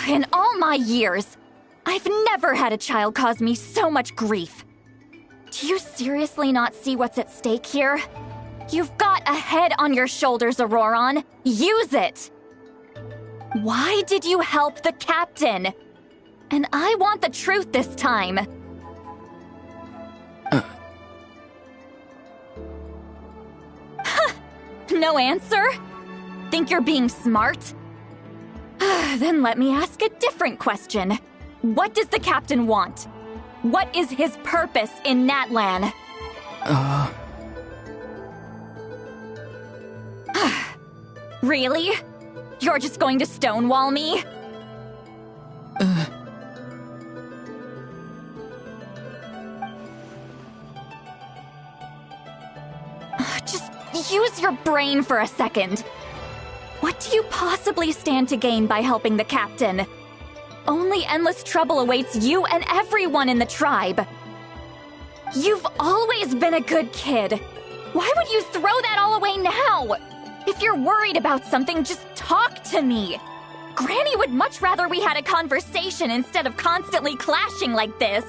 In all my years, I've never had a child cause me so much grief. Do you seriously not see what's at stake here? You've got a head on your shoulders, Auroron. Use it! Why did you help the captain? And I want the truth this time. No answer? Think you're being smart? Then let me ask a different question. What does the captain want? What is his purpose in Natlan? Really? You're just going to stonewall me? Just use your brain for a second. What do you possibly stand to gain by helping the captain? Only endless trouble awaits you and everyone in the tribe. You've always been a good kid. Why would you throw that all away now? If you're worried about something, just talk to me. Granny would much rather we had a conversation instead of constantly clashing like this.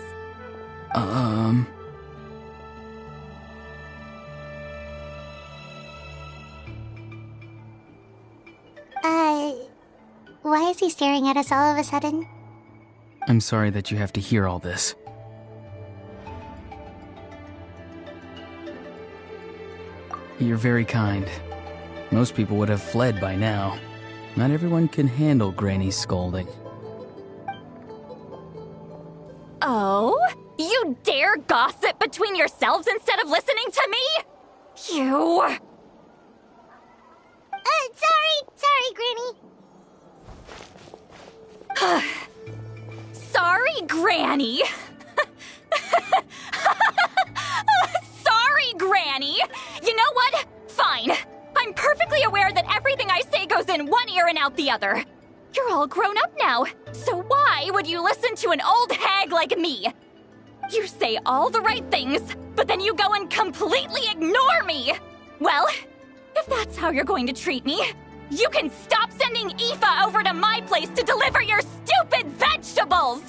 Why is he staring at us all of a sudden? I'm sorry that you have to hear all this. You're very kind. Most people would have fled by now. Not everyone can handle Granny's scolding. Oh? You dare gossip between yourselves instead of listening to me? You... Sorry, Granny. Sorry, Granny. Sorry, Granny. You know what? Fine. I'm perfectly aware that everything I say goes in one ear and out the other. You're all grown up now, so why would you listen to an old hag like me? You say all the right things, but then you go and completely ignore me. Well, if that's how you're going to treat me, you can stop sending Aoife over to my place to deliver your stupid vegetables!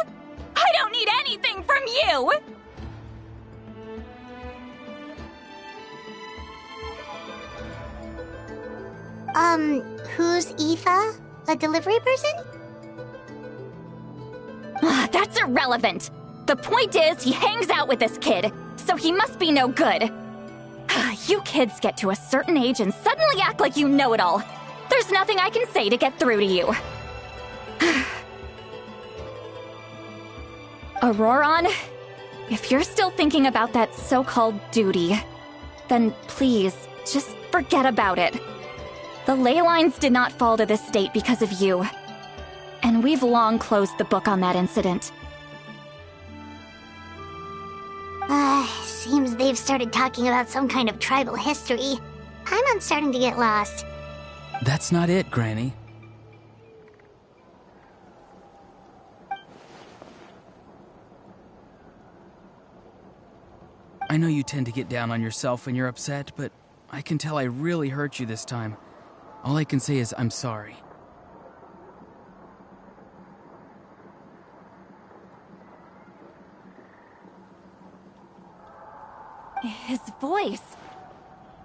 I don't need anything from you! Who's Aoife? A delivery person? That's irrelevant. The point is, he hangs out with this kid, so he must be no good. You kids get to a certain age and suddenly act like you know it all. There's nothing I can say to get through to you. Auroron, if you're still thinking about that so-called duty, then please, just forget about it. The ley lines did not fall to this state because of you. And we've long closed the book on that incident. Seems they've started talking about some kind of tribal history. I'm starting to get lost. That's not it, Granny. I know you tend to get down on yourself when you're upset, but I can tell I really hurt you this time. All I can say is I'm sorry. His voice.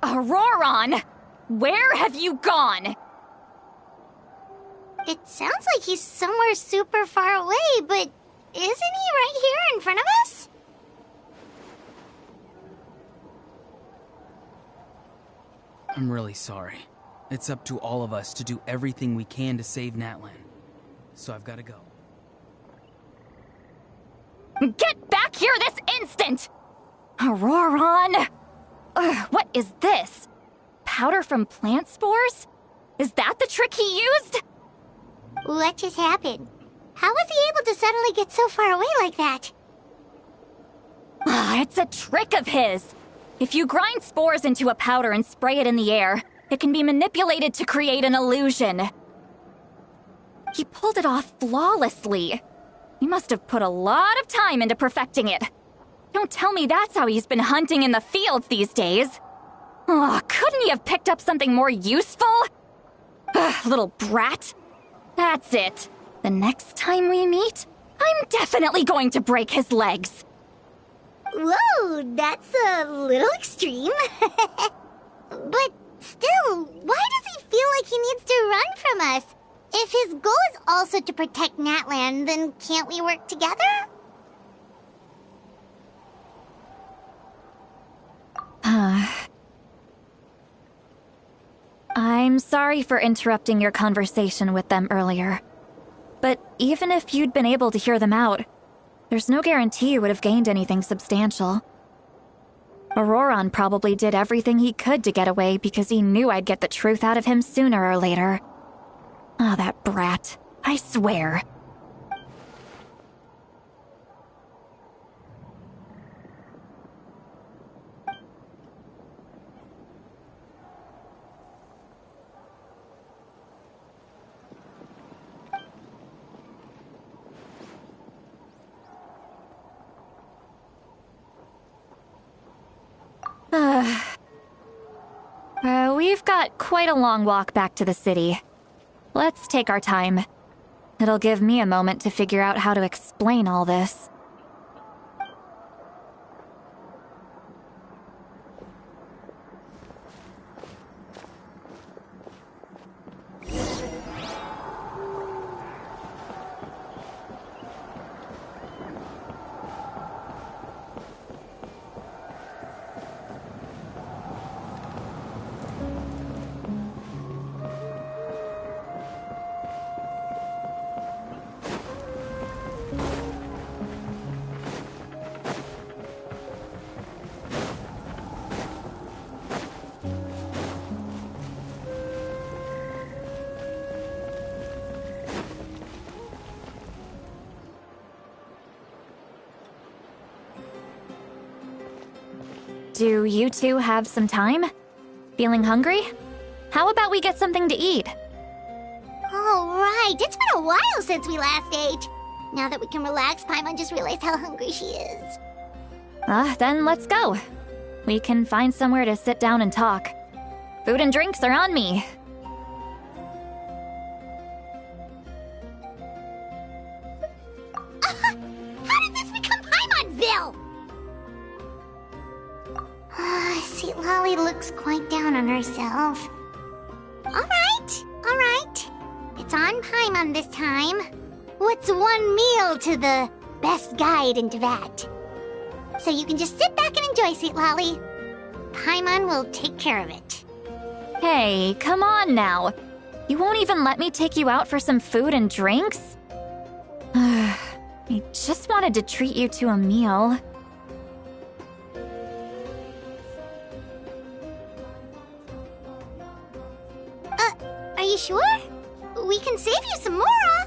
Auroron! Where have you gone? It sounds like he's somewhere super far away, but isn't he right here in front of us? I'm really sorry. It's up to all of us to do everything we can to save Natlan. So I've got to go. Get back here this instant! Auroron! Ugh, what is this? Powder from plant spores? Is that the trick he used? What just happened? How was he able to suddenly get so far away like that? It's a trick of his. If you grind spores into a powder and spray it in the air, it can be manipulated to create an illusion. He pulled it off flawlessly. He must have put a lot of time into perfecting it. Don't tell me that's how he's been hunting in the fields these days. Oh, couldn't he have picked up something more useful? Ugh, little brat. That's it. The next time we meet, I'm definitely going to break his legs. Whoa, that's a little extreme. But still, why does he feel like he needs to run from us? If his goal is also to protect Natlan, then can't we work together? I'm sorry for interrupting your conversation with them earlier. But even if you'd been able to hear them out, there's no guarantee you would have gained anything substantial. Auroron probably did everything he could to get away because he knew I'd get the truth out of him sooner or later. Ah, that brat. I swear. We've got quite a long walk back to the city. Let's take our time. It'll give me a moment to figure out how to explain all this. Do you two have some time? Feeling hungry? How about we get something to eat? Oh, right. It's been a while since we last ate. Now that we can relax, Paimon just realized how hungry she is. Then let's go. We can find somewhere to sit down and talk. Food and drinks are on me. How did this become Paimonville? See, Lolly looks quite down on herself. All right. It's on Paimon this time. What's one meal to the best guide into that? So you can just sit back and enjoy, Sweet Lolly. Paimon will take care of it. Hey, come on now. You won't even let me take you out for some food and drinks? I just wanted to treat you to a meal. Are you sure? We can save you some Mora.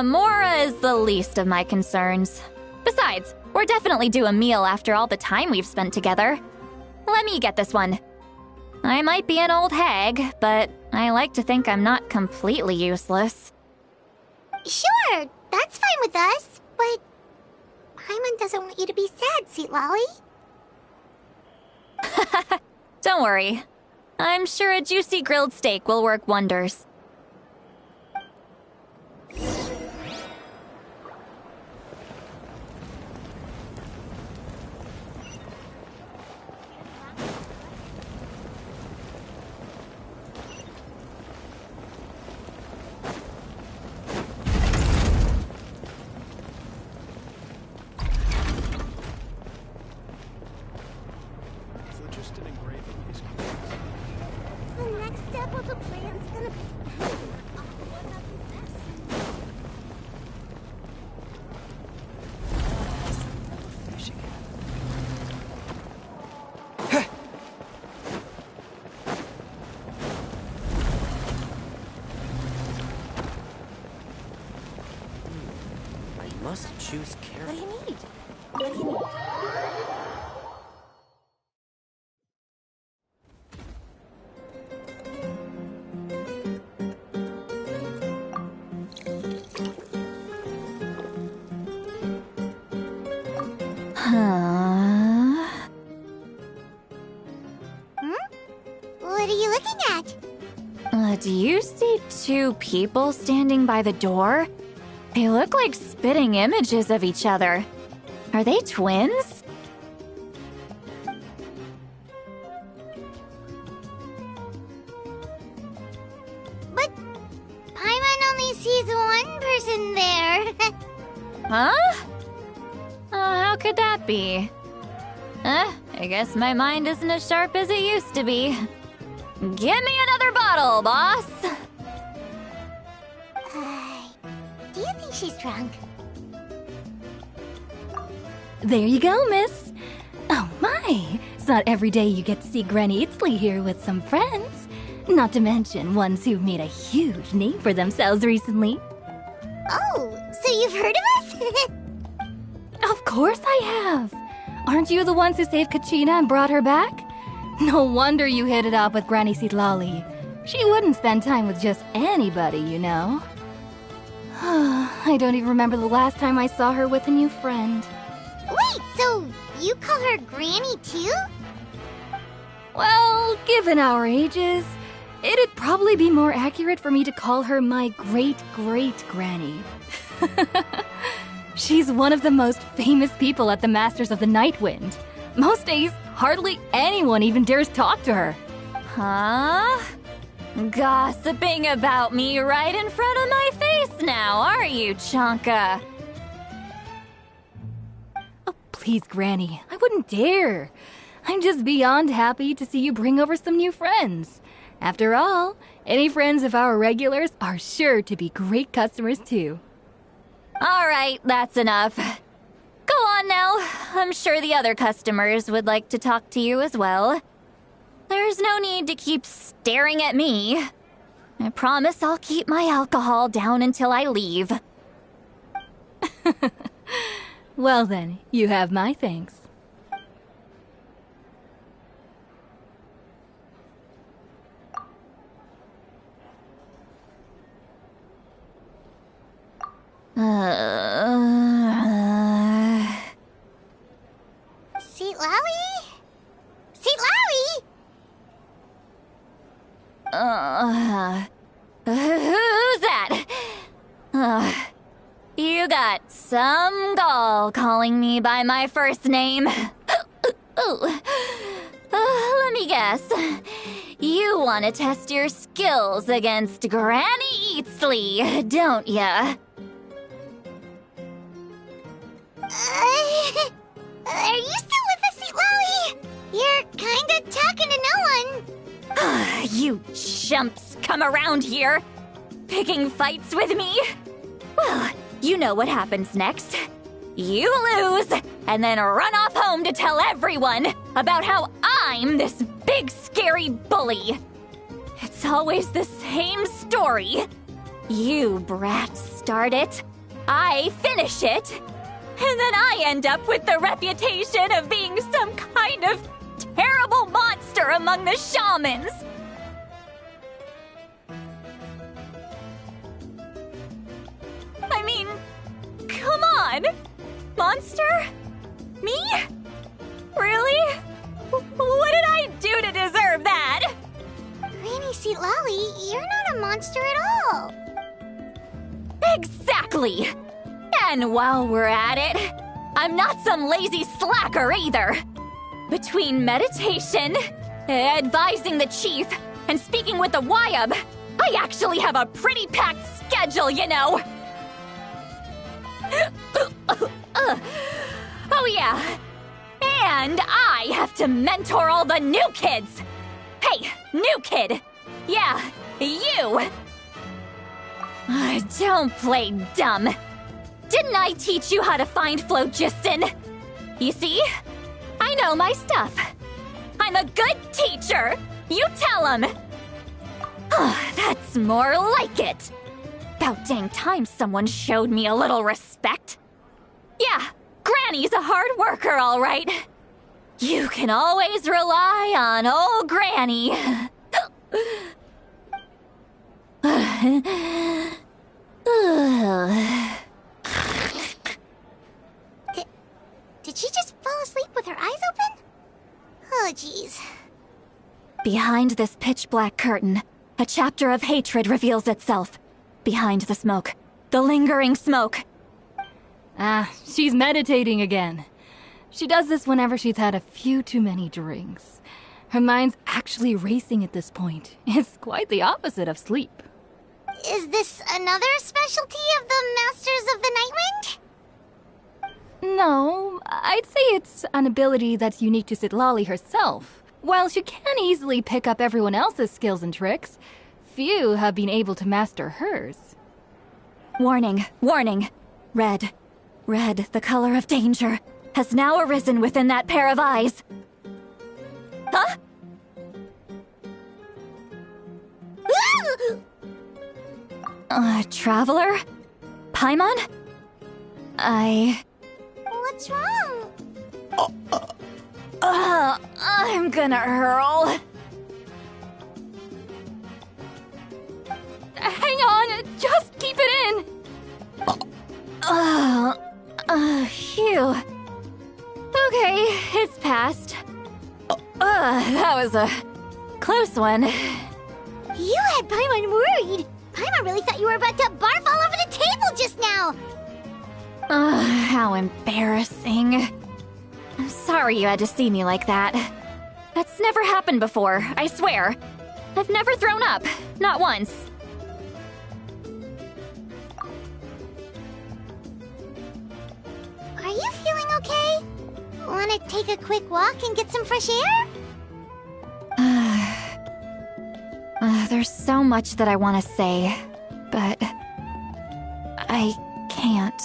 Mora is the least of my concerns. Besides, we're definitely due a meal after all the time we've spent together. Let me get this one. I might be an old hag, but I like to think I'm not completely useless. Sure, that's fine with us, but Paimon doesn't want you to be sad, Sweet Lolly. Don't worry. I'm sure a juicy grilled steak will work wonders. So just an engraving is The next step of the plan's gonna be... I must choose carefully. What do you need? What do you need? Huh? What are you looking at? Do you see two people standing by the door? They look like spitting images of each other. Are they twins? But Paimon only sees one person there. Huh? How could that be? I guess my mind isn't as sharp as it used to be. Give me another bottle, boss! Do you think she's drunk? There you go, miss. Oh my, it's not every day you get to see Granny Itzley here with some friends. Not to mention ones who've made a huge name for themselves recently. Oh, so you've heard of us? Of course I have. Aren't you the ones who saved Kachina and brought her back? No wonder you hit it off with Granny Sitlali. She wouldn't spend time with just anybody, you know. I don't even remember the last time I saw her with a new friend. Wait, so you call her Granny too? Well, given our ages, it'd probably be more accurate for me to call her my great-great-granny. She's one of the most famous people at the Masters of the Nightwind. Most days, hardly anyone even dares talk to her. Huh? Gossiping about me right in front of my face now, are you, Chonka? Oh, please, Granny, I wouldn't dare. I'm just beyond happy to see you bring over some new friends. After all, any friends of our regulars are sure to be great customers too. All right, that's enough. Go on now. I'm sure the other customers would like to talk to you as well. There's no need to keep staring at me. I promise I'll keep my alcohol down until I leave. Well then, you have my thanks. Seat Lally? Seat Lally? Who's that? You got some gall calling me by my first name. Let me guess. You want to test your skills against Granny Eatsley, don't ya? Are you still with us, Seat Lally? You're kinda talking to no one. You chumps come around here, picking fights with me? Well, you know what happens next. You lose, and then run off home to tell everyone about how I'm this big scary bully. It's always the same story. You brats start it, I finish it, and then I end up with the reputation of being some kind of terrible monster among the shamans. I mean, come on! Monster? Me? Really? What did I do to deserve that? Granny Seat Lolly, you're not a monster at all. Exactly! And while we're at it, I'm not some lazy slacker either. Between meditation, advising the chief, and speaking with the Wyab, I actually have a pretty packed schedule, you know. Oh yeah. And I have to mentor all the new kids. Hey, new kid. Yeah, you. Don't play dumb. Didn't I teach you how to find phlogiston? You see? I know my stuff. I'm a good teacher. You tell him. That's more like it. About dang time someone showed me a little respect. Yeah, Granny's a hard worker, all right. You can always rely on old Granny. Did she just fall asleep with her eyes open? Oh, jeez. Behind this pitch-black curtain, a chapter of hatred reveals itself. Behind the smoke. The lingering smoke. She's meditating again. She does this whenever she's had a few too many drinks. Her mind's actually racing at this point. It's quite the opposite of sleep. Is this another specialty of the Masters of the Nightwind? No, I'd say it's an ability that's unique to Citlali herself. While she can easily pick up everyone else's skills and tricks, few have been able to master hers. Warning, warning. Red, the color of danger, has now arisen within that pair of eyes. Huh? Traveler? Paimon? What's wrong? I'm gonna hurl. Hang on, just keep it in! Phew. Okay, it's passed. That was a close one. You had Paimon worried. Paimon really thought you were about to barf all over the table just now. How embarrassing. I'm sorry you had to see me like that. That's never happened before, I swear. I've never thrown up, not once. Are you feeling okay? Want to take a quick walk and get some fresh air? There's so much that I want to say, but I can't.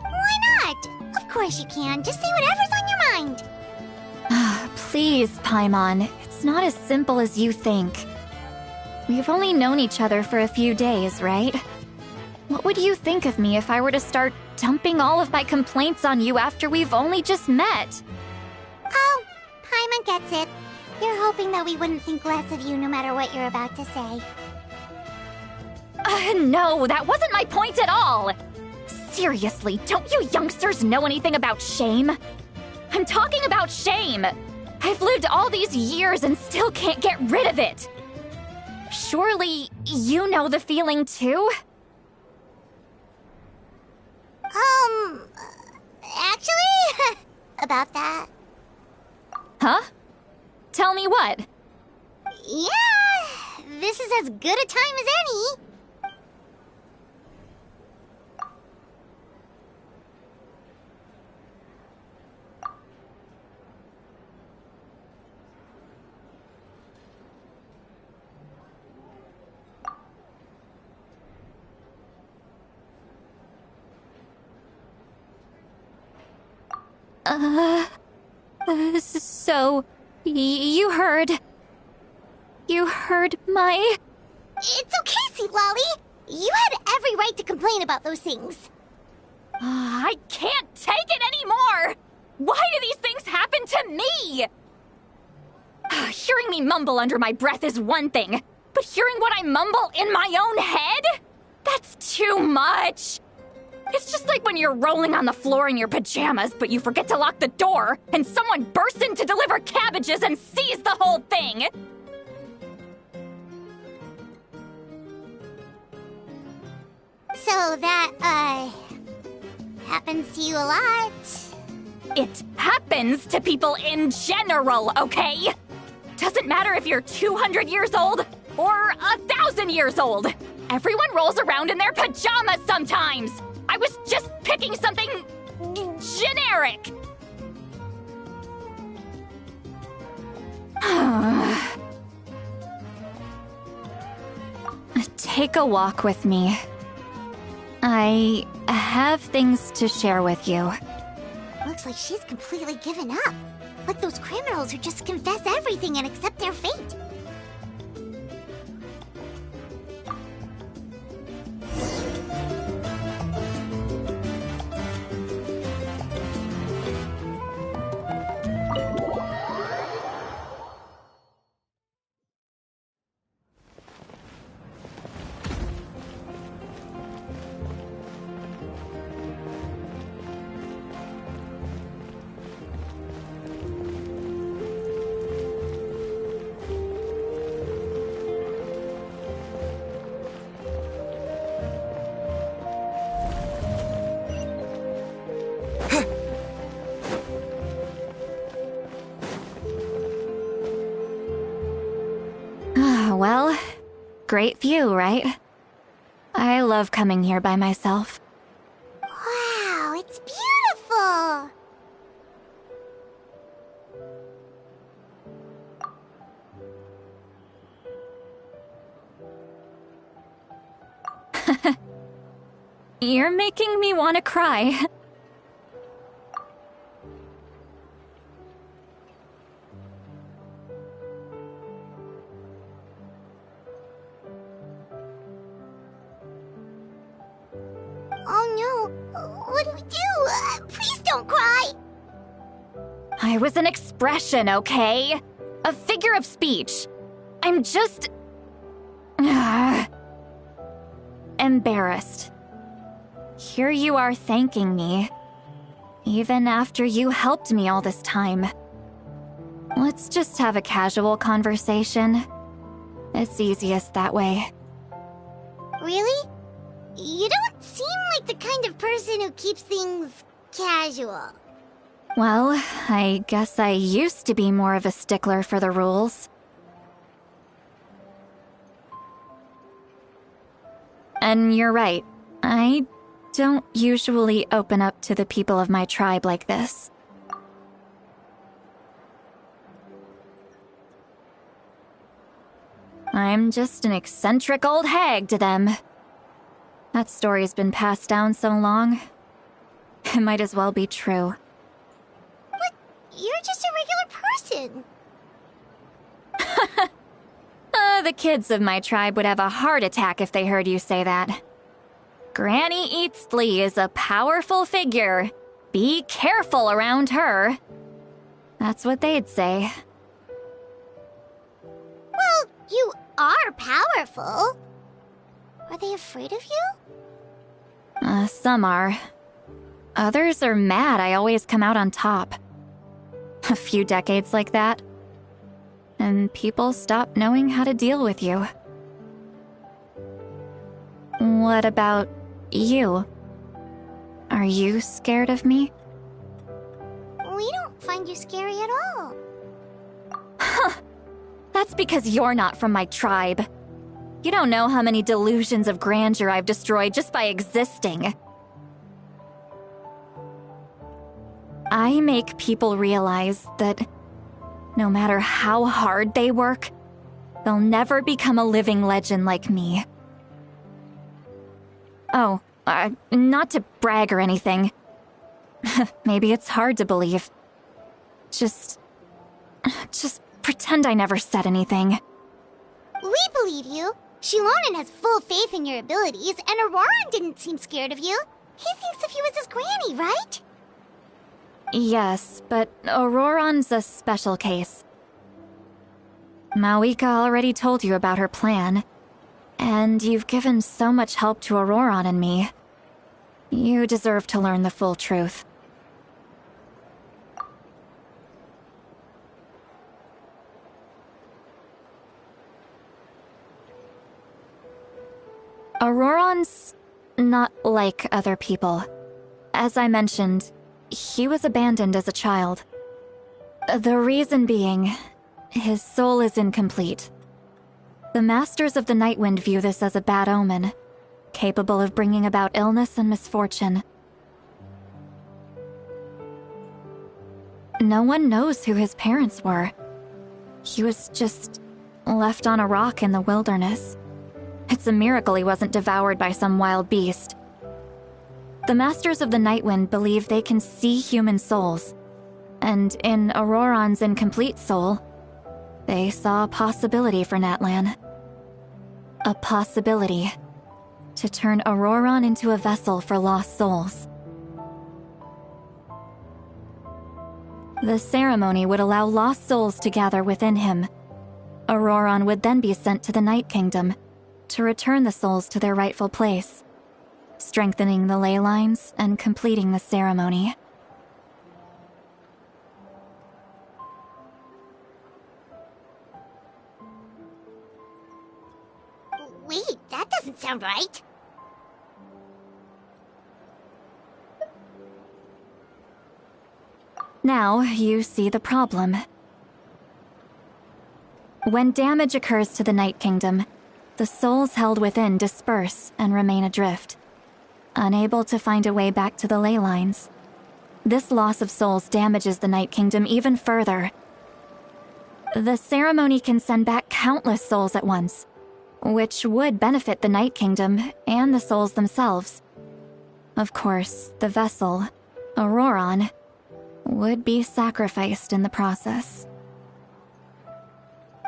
Why not? Of course you can. Just say whatever's on your mind. Please, Paimon. It's not as simple as you think. We've only known each other for a few days, right? What would you think of me if I were to start dumping all of my complaints on you after we've only just met? Oh, Paimon gets it. You're hoping that we wouldn't think less of you no matter what you're about to say. No, that wasn't my point at all! Seriously, don't you youngsters know anything about shame? I'm talking about shame! I've lived all these years and still can't get rid of it! Surely, you know the feeling too? Actually, about that. Huh? Tell me what? Yeah, this is as good a time as any. So, you heard my... It's okay, Seat Lolly. You had every right to complain about those things. I can't take it anymore! Why do these things happen to me? Hearing me mumble under my breath is one thing, but hearing what I mumble in my own head? That's too much! It's just like when you're rolling on the floor in your pajamas, but you forget to lock the door, and someone bursts in to deliver cabbages and sees the whole thing! So that, happens to you a lot. It happens to people in general, okay? Doesn't matter if you're 200 years old or 1,000 years old. Everyone rolls around in their pajamas sometimes. I was just picking something generic. Take a walk with me. I have things to share with you. Looks like she's completely given up. Like those criminals who just confess everything and accept their fate. Well, great view, right? I love coming here by myself. Wow, it's beautiful! You're making me want to cry. Oh no, what do we do? Please don't cry! I was an expression, okay? A figure of speech. I'm just... embarrassed. Here you are thanking me. Even after you helped me all this time. Let's just have a casual conversation. It's easiest that way. Really? You don't seem like the kind of person who keeps things casual. Well, I guess I used to be more of a stickler for the rules. And you're right. I don't usually open up to the people of my tribe like this. I'm just an eccentric old hag to them. That story's been passed down so long. It might as well be true. But you're just a regular person. The kids of my tribe would have a heart attack if they heard you say that. Granny Eatsley is a powerful figure. Be careful around her. That's what they'd say. Well, you are powerful. Are they afraid of you? Some are. Others are mad I always come out on top. A few decades like that, and people stop knowing how to deal with you. What about you? Are you scared of me? We don't find you scary at all. That's because you're not from my tribe. You don't know how many delusions of grandeur I've destroyed just by existing. I make people realize that no matter how hard they work, they'll never become a living legend like me. Oh, not to brag or anything. Maybe it's hard to believe. Just pretend I never said anything. We believe you. Shilonen has full faith in your abilities, and Auroran didn't seem scared of you. He thinks of you as his granny, right? Yes, but Auroran's a special case. Mawika already told you about her plan, and you've given so much help to Auroran and me. You deserve to learn the full truth. Auroron's not like other people. As I mentioned, he was abandoned as a child. The reason being, his soul is incomplete. The Masters of the Nightwind view this as a bad omen, capable of bringing about illness and misfortune. No one knows who his parents were. He was just left on a rock in the wilderness. It's a miracle he wasn't devoured by some wild beast. The Masters of the Nightwind believe they can see human souls, and in Auroron's incomplete soul, they saw a possibility for Natlan. A possibility to turn Auroron into a vessel for lost souls. The ceremony would allow lost souls to gather within him. Auroron would then be sent to the Night Kingdom to return the souls to their rightful place, strengthening the ley lines and completing the ceremony. Wait, that doesn't sound right. Now you see the problem. When damage occurs to the Night Kingdom, the souls held within disperse and remain adrift, unable to find a way back to the ley lines. This loss of souls damages the Night Kingdom even further. The ceremony can send back countless souls at once, which would benefit the Night Kingdom and the souls themselves. Of course, the vessel, Auroron, would be sacrificed in the process.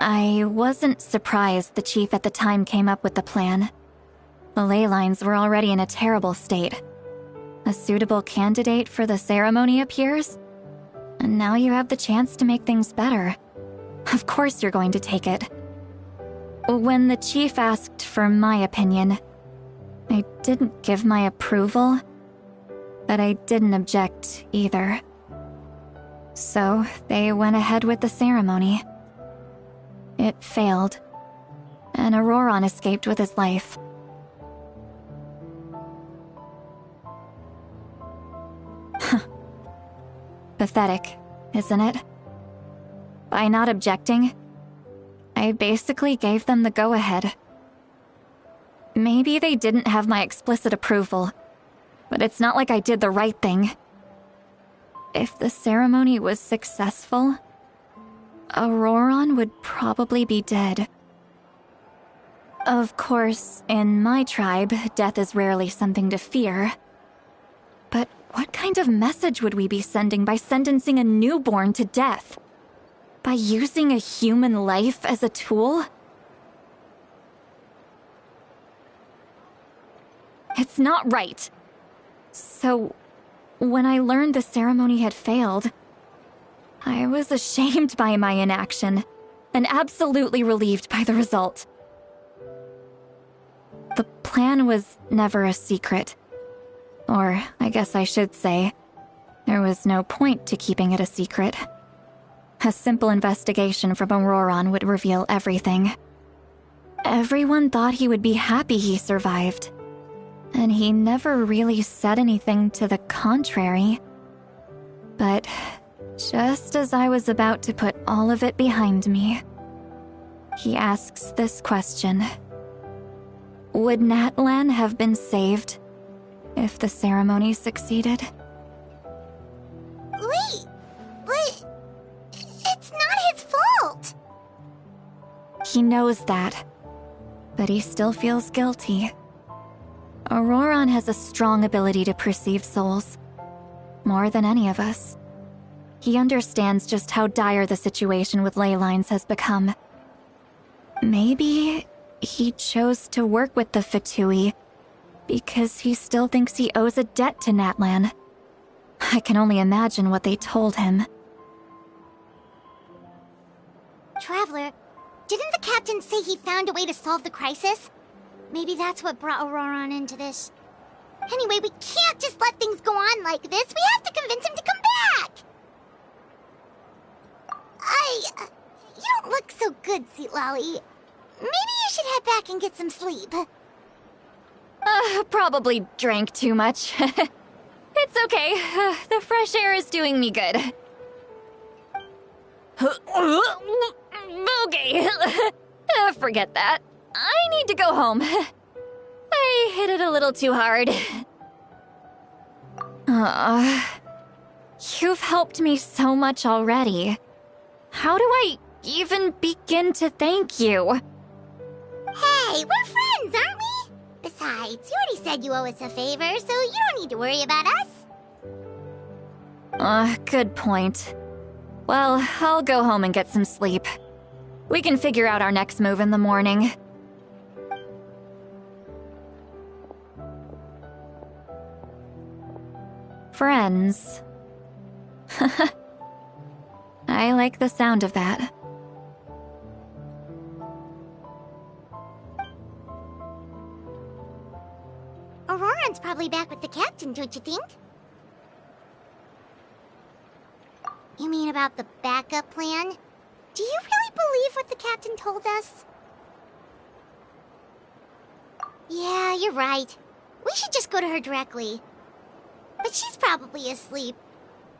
I wasn't surprised the chief at the time came up with the plan. The ley lines were already in a terrible state. A suitable candidate for the ceremony appears, and now you have the chance to make things better. Of course you're going to take it. When the chief asked for my opinion, I didn't give my approval, but I didn't object either. So they went ahead with the ceremony. It failed, and Auroron escaped with his life. Pathetic, isn't it? By not objecting, I basically gave them the go-ahead. Maybe they didn't have my explicit approval, but it's not like I did the right thing. If the ceremony was successful, Auroron would probably be dead. Of course, in my tribe, death is rarely something to fear. But what kind of message would we be sending by sentencing a newborn to death? By using a human life as a tool? It's not right. So, when I learned the ceremony had failed, I was ashamed by my inaction, and absolutely relieved by the result. The plan was never a secret. Or, I guess I should say, there was no point to keeping it a secret. A simple investigation from Auroron would reveal everything. Everyone thought he would be happy he survived, and he never really said anything to the contrary. But just as I was about to put all of it behind me, he asks this question. Would Natlan have been saved if the ceremony succeeded? Wait, but it's not his fault. He knows that, but he still feels guilty. Auroron has a strong ability to perceive souls, more than any of us. He understands just how dire the situation with ley lines has become. Maybe he chose to work with the Fatui because he still thinks he owes a debt to Natlan. I can only imagine what they told him. Traveler, didn't the captain say he found a way to solve the crisis? Maybe that's what brought Auroron into this. Anyway, we can't just let things go on like this. We have to convince him to come back. You don't look so good, Sweet Lolly. Maybe you should head back and get some sleep. Probably drank too much. It's okay. The fresh air is doing me good. Okay. Forget that. I need to go home. I hit it a little too hard. You've helped me so much already. How do I even begin to thank you? Hey, we're friends, aren't we? Besides, you already said you owe us a favor, so you don't need to worry about us. Good point. Well, I'll go home and get some sleep. We can figure out our next move in the morning. Friends. I like the sound of that. Auroran's probably back with the captain, don't you think? You mean about the backup plan? Do you really believe what the captain told us? Yeah, you're right. We should just go to her directly. But she's probably asleep.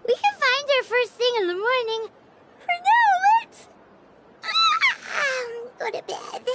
We can find her first thing in the morning. For now, let's... go to bed.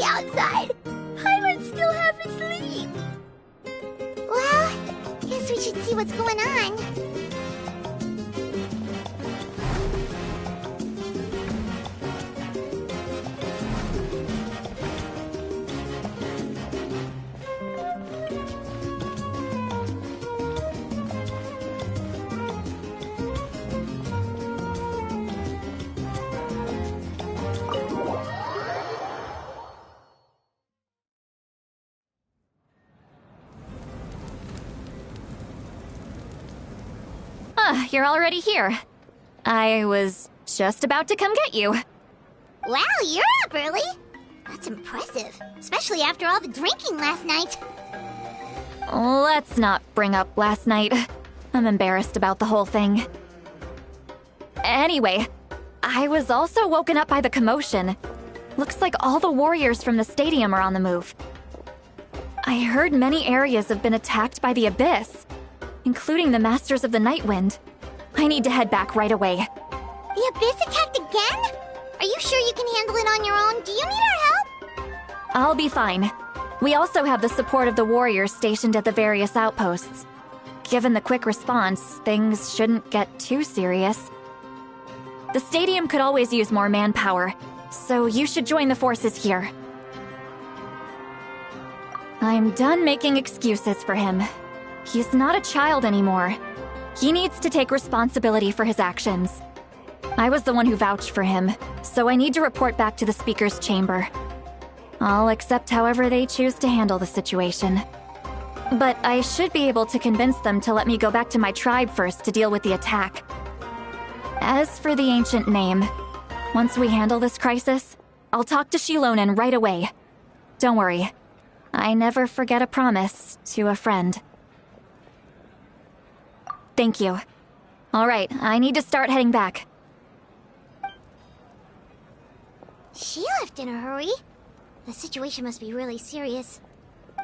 Outside. I would still have to sleep. Well, guess we should see what's going on. You're already here. I was just about to come get you. Wow, you're up early. That's impressive, especially after all the drinking last night. Let's not bring up last night. I'm embarrassed about the whole thing. Anyway, I was also woken up by the commotion. Looks like all the warriors from the stadium are on the move. I heard many areas have been attacked by the Abyss, including the Masters of the Nightwind. I need to head back right away. The Abyss attacked again? Are you sure you can handle it on your own? Do you need our help? I'll be fine. We also have the support of the warriors stationed at the various outposts. Given the quick response, things shouldn't get too serious. The stadium could always use more manpower, so you should join the forces here. I'm done making excuses for him. He's not a child anymore. He needs to take responsibility for his actions. I was the one who vouched for him, so I need to report back to the Speaker's chamber. I'll accept however they choose to handle the situation. But I should be able to convince them to let me go back to my tribe first to deal with the attack. As for the ancient name, once we handle this crisis, I'll talk to Shilonen right away. Don't worry, I never forget a promise to a friend. Thank you. All right, I need to start heading back. She left in a hurry. The situation must be really serious.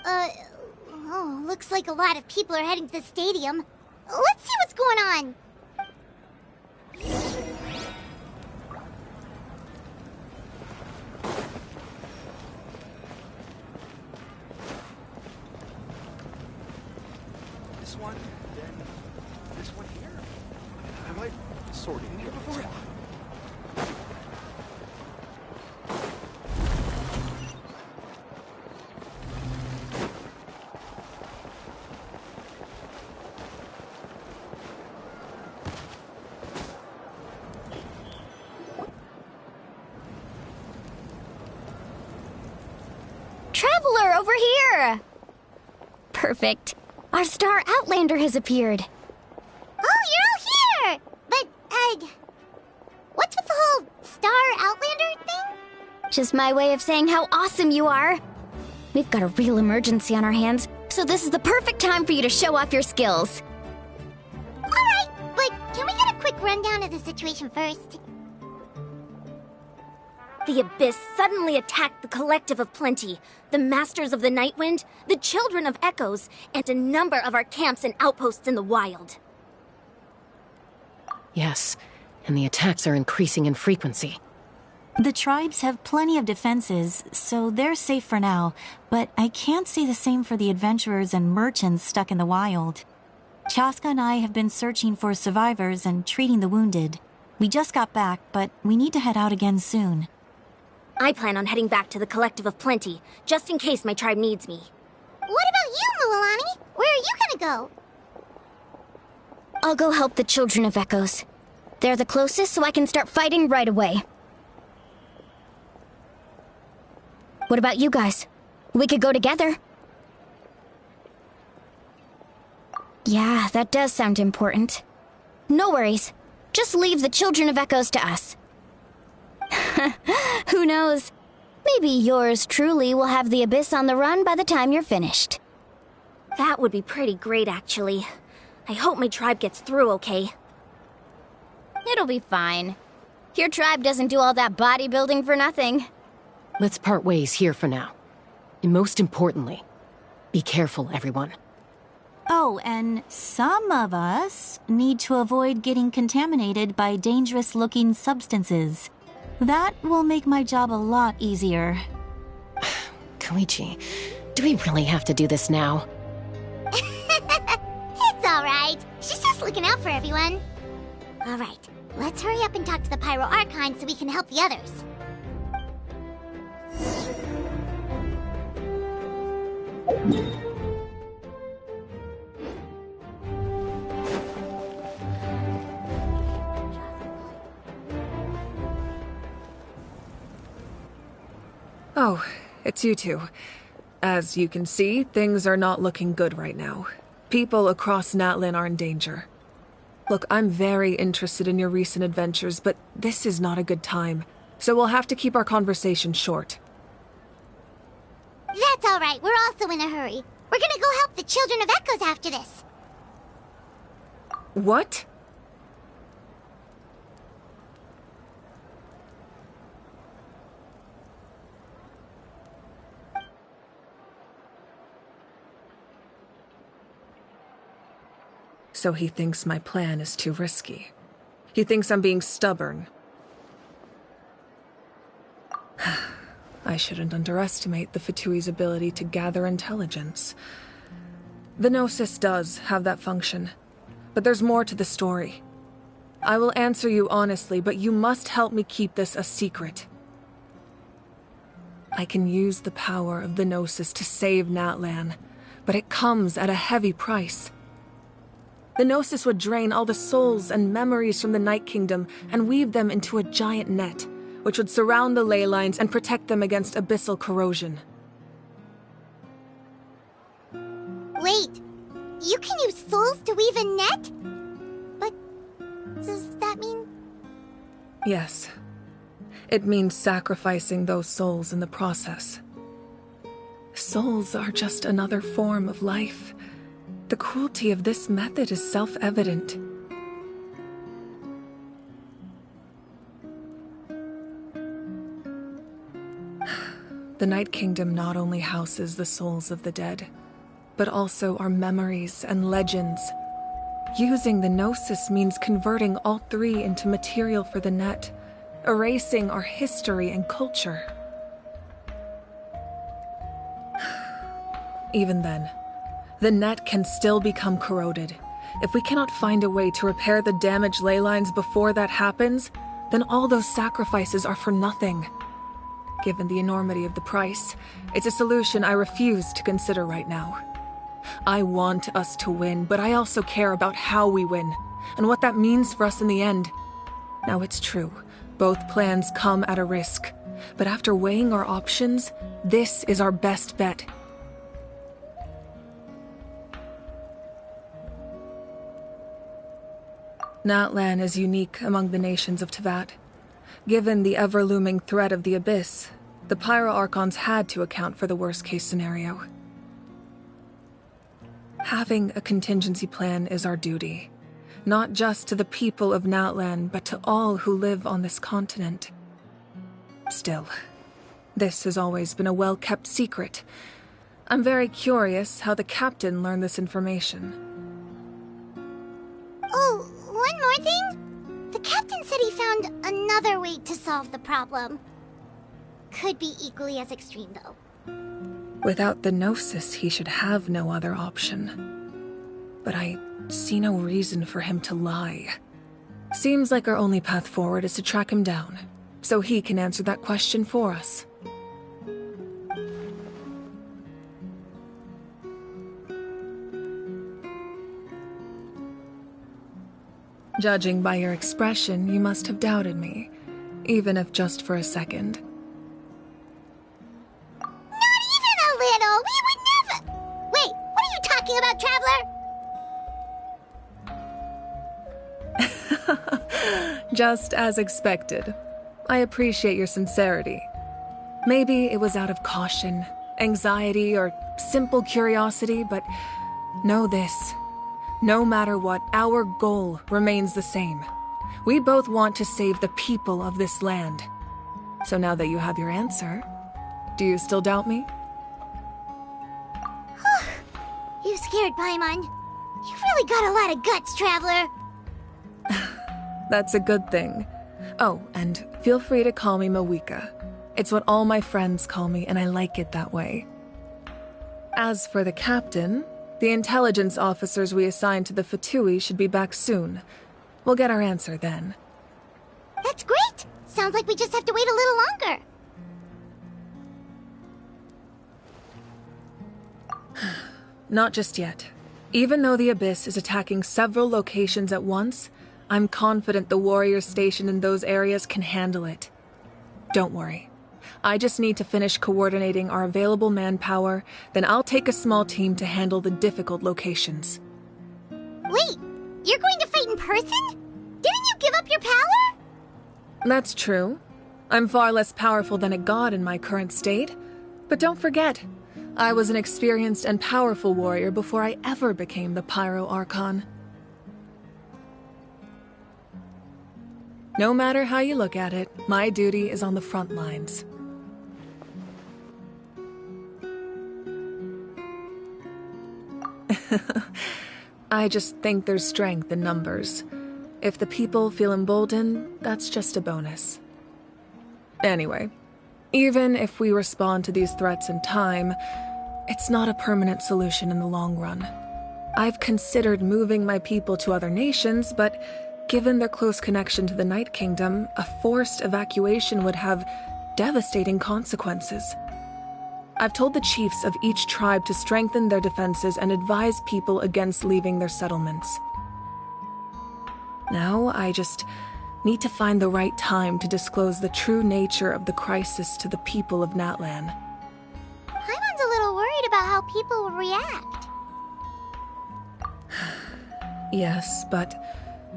Oh, looks like a lot of people are heading to the stadium. Let's see what's going on. This one, then this one here. Have I sorted in here before? Traveler, over here! Perfect. Our star Outlander has appeared. Oh, you're all here! But, what's with the whole Star Outlander thing? Just my way of saying how awesome you are. We've got a real emergency on our hands, so this is the perfect time for you to show off your skills. Alright, but can we get a quick rundown of the situation first? The Abyss suddenly attacked the Collective of Plenty, the Masters of the Nightwind, the Children of Echoes, and a number of our camps and outposts in the wild. Yes, and the attacks are increasing in frequency. The tribes have plenty of defenses, so they're safe for now, but I can't say the same for the adventurers and merchants stuck in the wild. Chaska and I have been searching for survivors and treating the wounded. We just got back, but we need to head out again soon. I plan on heading back to the Collective of Plenty, just in case my tribe needs me. What about you, Mualani? Where are you gonna go? I'll go help the Children of Echoes. They're the closest, so I can start fighting right away. What about you guys? We could go together. Yeah, that does sound important. No worries. Just leave the Children of Echoes to us. Who knows? Maybe yours truly will have the Abyss on the run by the time you're finished. That would be pretty great, actually. I hope my tribe gets through okay. It'll be fine. Your tribe doesn't do all that bodybuilding for nothing. Let's part ways here for now. And most importantly, be careful, everyone. Oh, and some of us need to avoid getting contaminated by dangerous-looking substances. That will make my job a lot easier. Koichi, do we really have to do this now? It's alright. She's just looking out for everyone. Alright, let's hurry up and talk to the Pyro Archon so we can help the others. Oh, it's you two. As you can see, things are not looking good right now. People across Natlin are in danger. Look, I'm very interested in your recent adventures, but this is not a good time, so we'll have to keep our conversation short. That's alright, we're also in a hurry. We're gonna go help the Children of Echoes after this. What? So he thinks my plan is too risky. He thinks I'm being stubborn. I shouldn't underestimate the Fatui's ability to gather intelligence. The Gnosis does have that function, but there's more to the story. I will answer you honestly, but you must help me keep this a secret. I can use the power of the Gnosis to save Natlan, but it comes at a heavy price. The Gnosis would drain all the souls and memories from the Night Kingdom and weave them into a giant net, which would surround the ley lines and protect them against abyssal corrosion. Wait, you can use souls to weave a net? But does that mean... Yes. It means sacrificing those souls in the process. Souls are just another form of life. The cruelty of this method is self-evident. The Night Kingdom not only houses the souls of the dead, but also our memories and legends. Using the Gnosis means converting all three into material for the net, erasing our history and culture. Even then, the net can still become corroded. If we cannot find a way to repair the damaged ley lines before that happens, then all those sacrifices are for nothing. Given the enormity of the price, it's a solution I refuse to consider right now. I want us to win, but I also care about how we win, and what that means for us in the end. Now it's true, both plans come at a risk, but after weighing our options, this is our best bet. Natlan is unique among the nations of Teyvat. Given the ever-looming threat of the Abyss, the Pyro Archons had to account for the worst-case scenario. Having a contingency plan is our duty, not just to the people of Natlan, but to all who live on this continent. Still, this has always been a well-kept secret. I'm very curious how the captain learned this information. Oh, one more thing? The captain said he found another way to solve the problem. Could be equally as extreme, though. Without the Gnosis, he should have no other option. But I see no reason for him to lie. Seems like our only path forward is to track him down, so he can answer that question for us. Judging by your expression, you must have doubted me, even if just for a second. Not even a little! We would never... Wait, what are you talking about, Traveler? Just as expected. I appreciate your sincerity. Maybe it was out of caution, anxiety, or simple curiosity, but know this. No matter what, our goal remains the same. We both want to save the people of this land. So now that you have your answer, do you still doubt me? You scared Paimon. You've really got a lot of guts, Traveler. That's a good thing. Oh, and feel free to call me Mawika. It's what all my friends call me, and I like it that way. As for the captain, the intelligence officers we assigned to the Fatui should be back soon. We'll get our answer then. That's great! Sounds like we just have to wait a little longer. Not just yet. Even though the Abyss is attacking several locations at once, I'm confident the warriors stationed in those areas can handle it. Don't worry. I just need to finish coordinating our available manpower, then I'll take a small team to handle the difficult locations. Wait, you're going to fight in person? Didn't you give up your power? That's true. I'm far less powerful than a god in my current state. But don't forget, I was an experienced and powerful warrior before I ever became the Pyro Archon. No matter how you look at it, my duty is on the front lines. I just think there's strength in numbers. If the people feel emboldened, that's just a bonus. Anyway, even if we respond to these threats in time, it's not a permanent solution in the long run. I've considered moving my people to other nations, but given their close connection to the Night Kingdom, a forced evacuation would have devastating consequences. I've told the chiefs of each tribe to strengthen their defenses and advise people against leaving their settlements. Now I just need to find the right time to disclose the true nature of the crisis to the people of Natlan. Paimon's a little worried about how people will react. Yes, but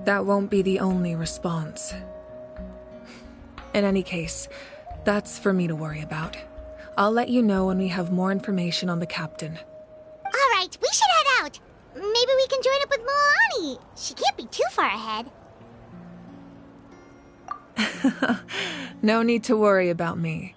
that won't be the only response. In any case, that's for me to worry about. I'll let you know when we have more information on the captain. Alright, we should head out. Maybe we can join up with Moani. She can't be too far ahead. No need to worry about me.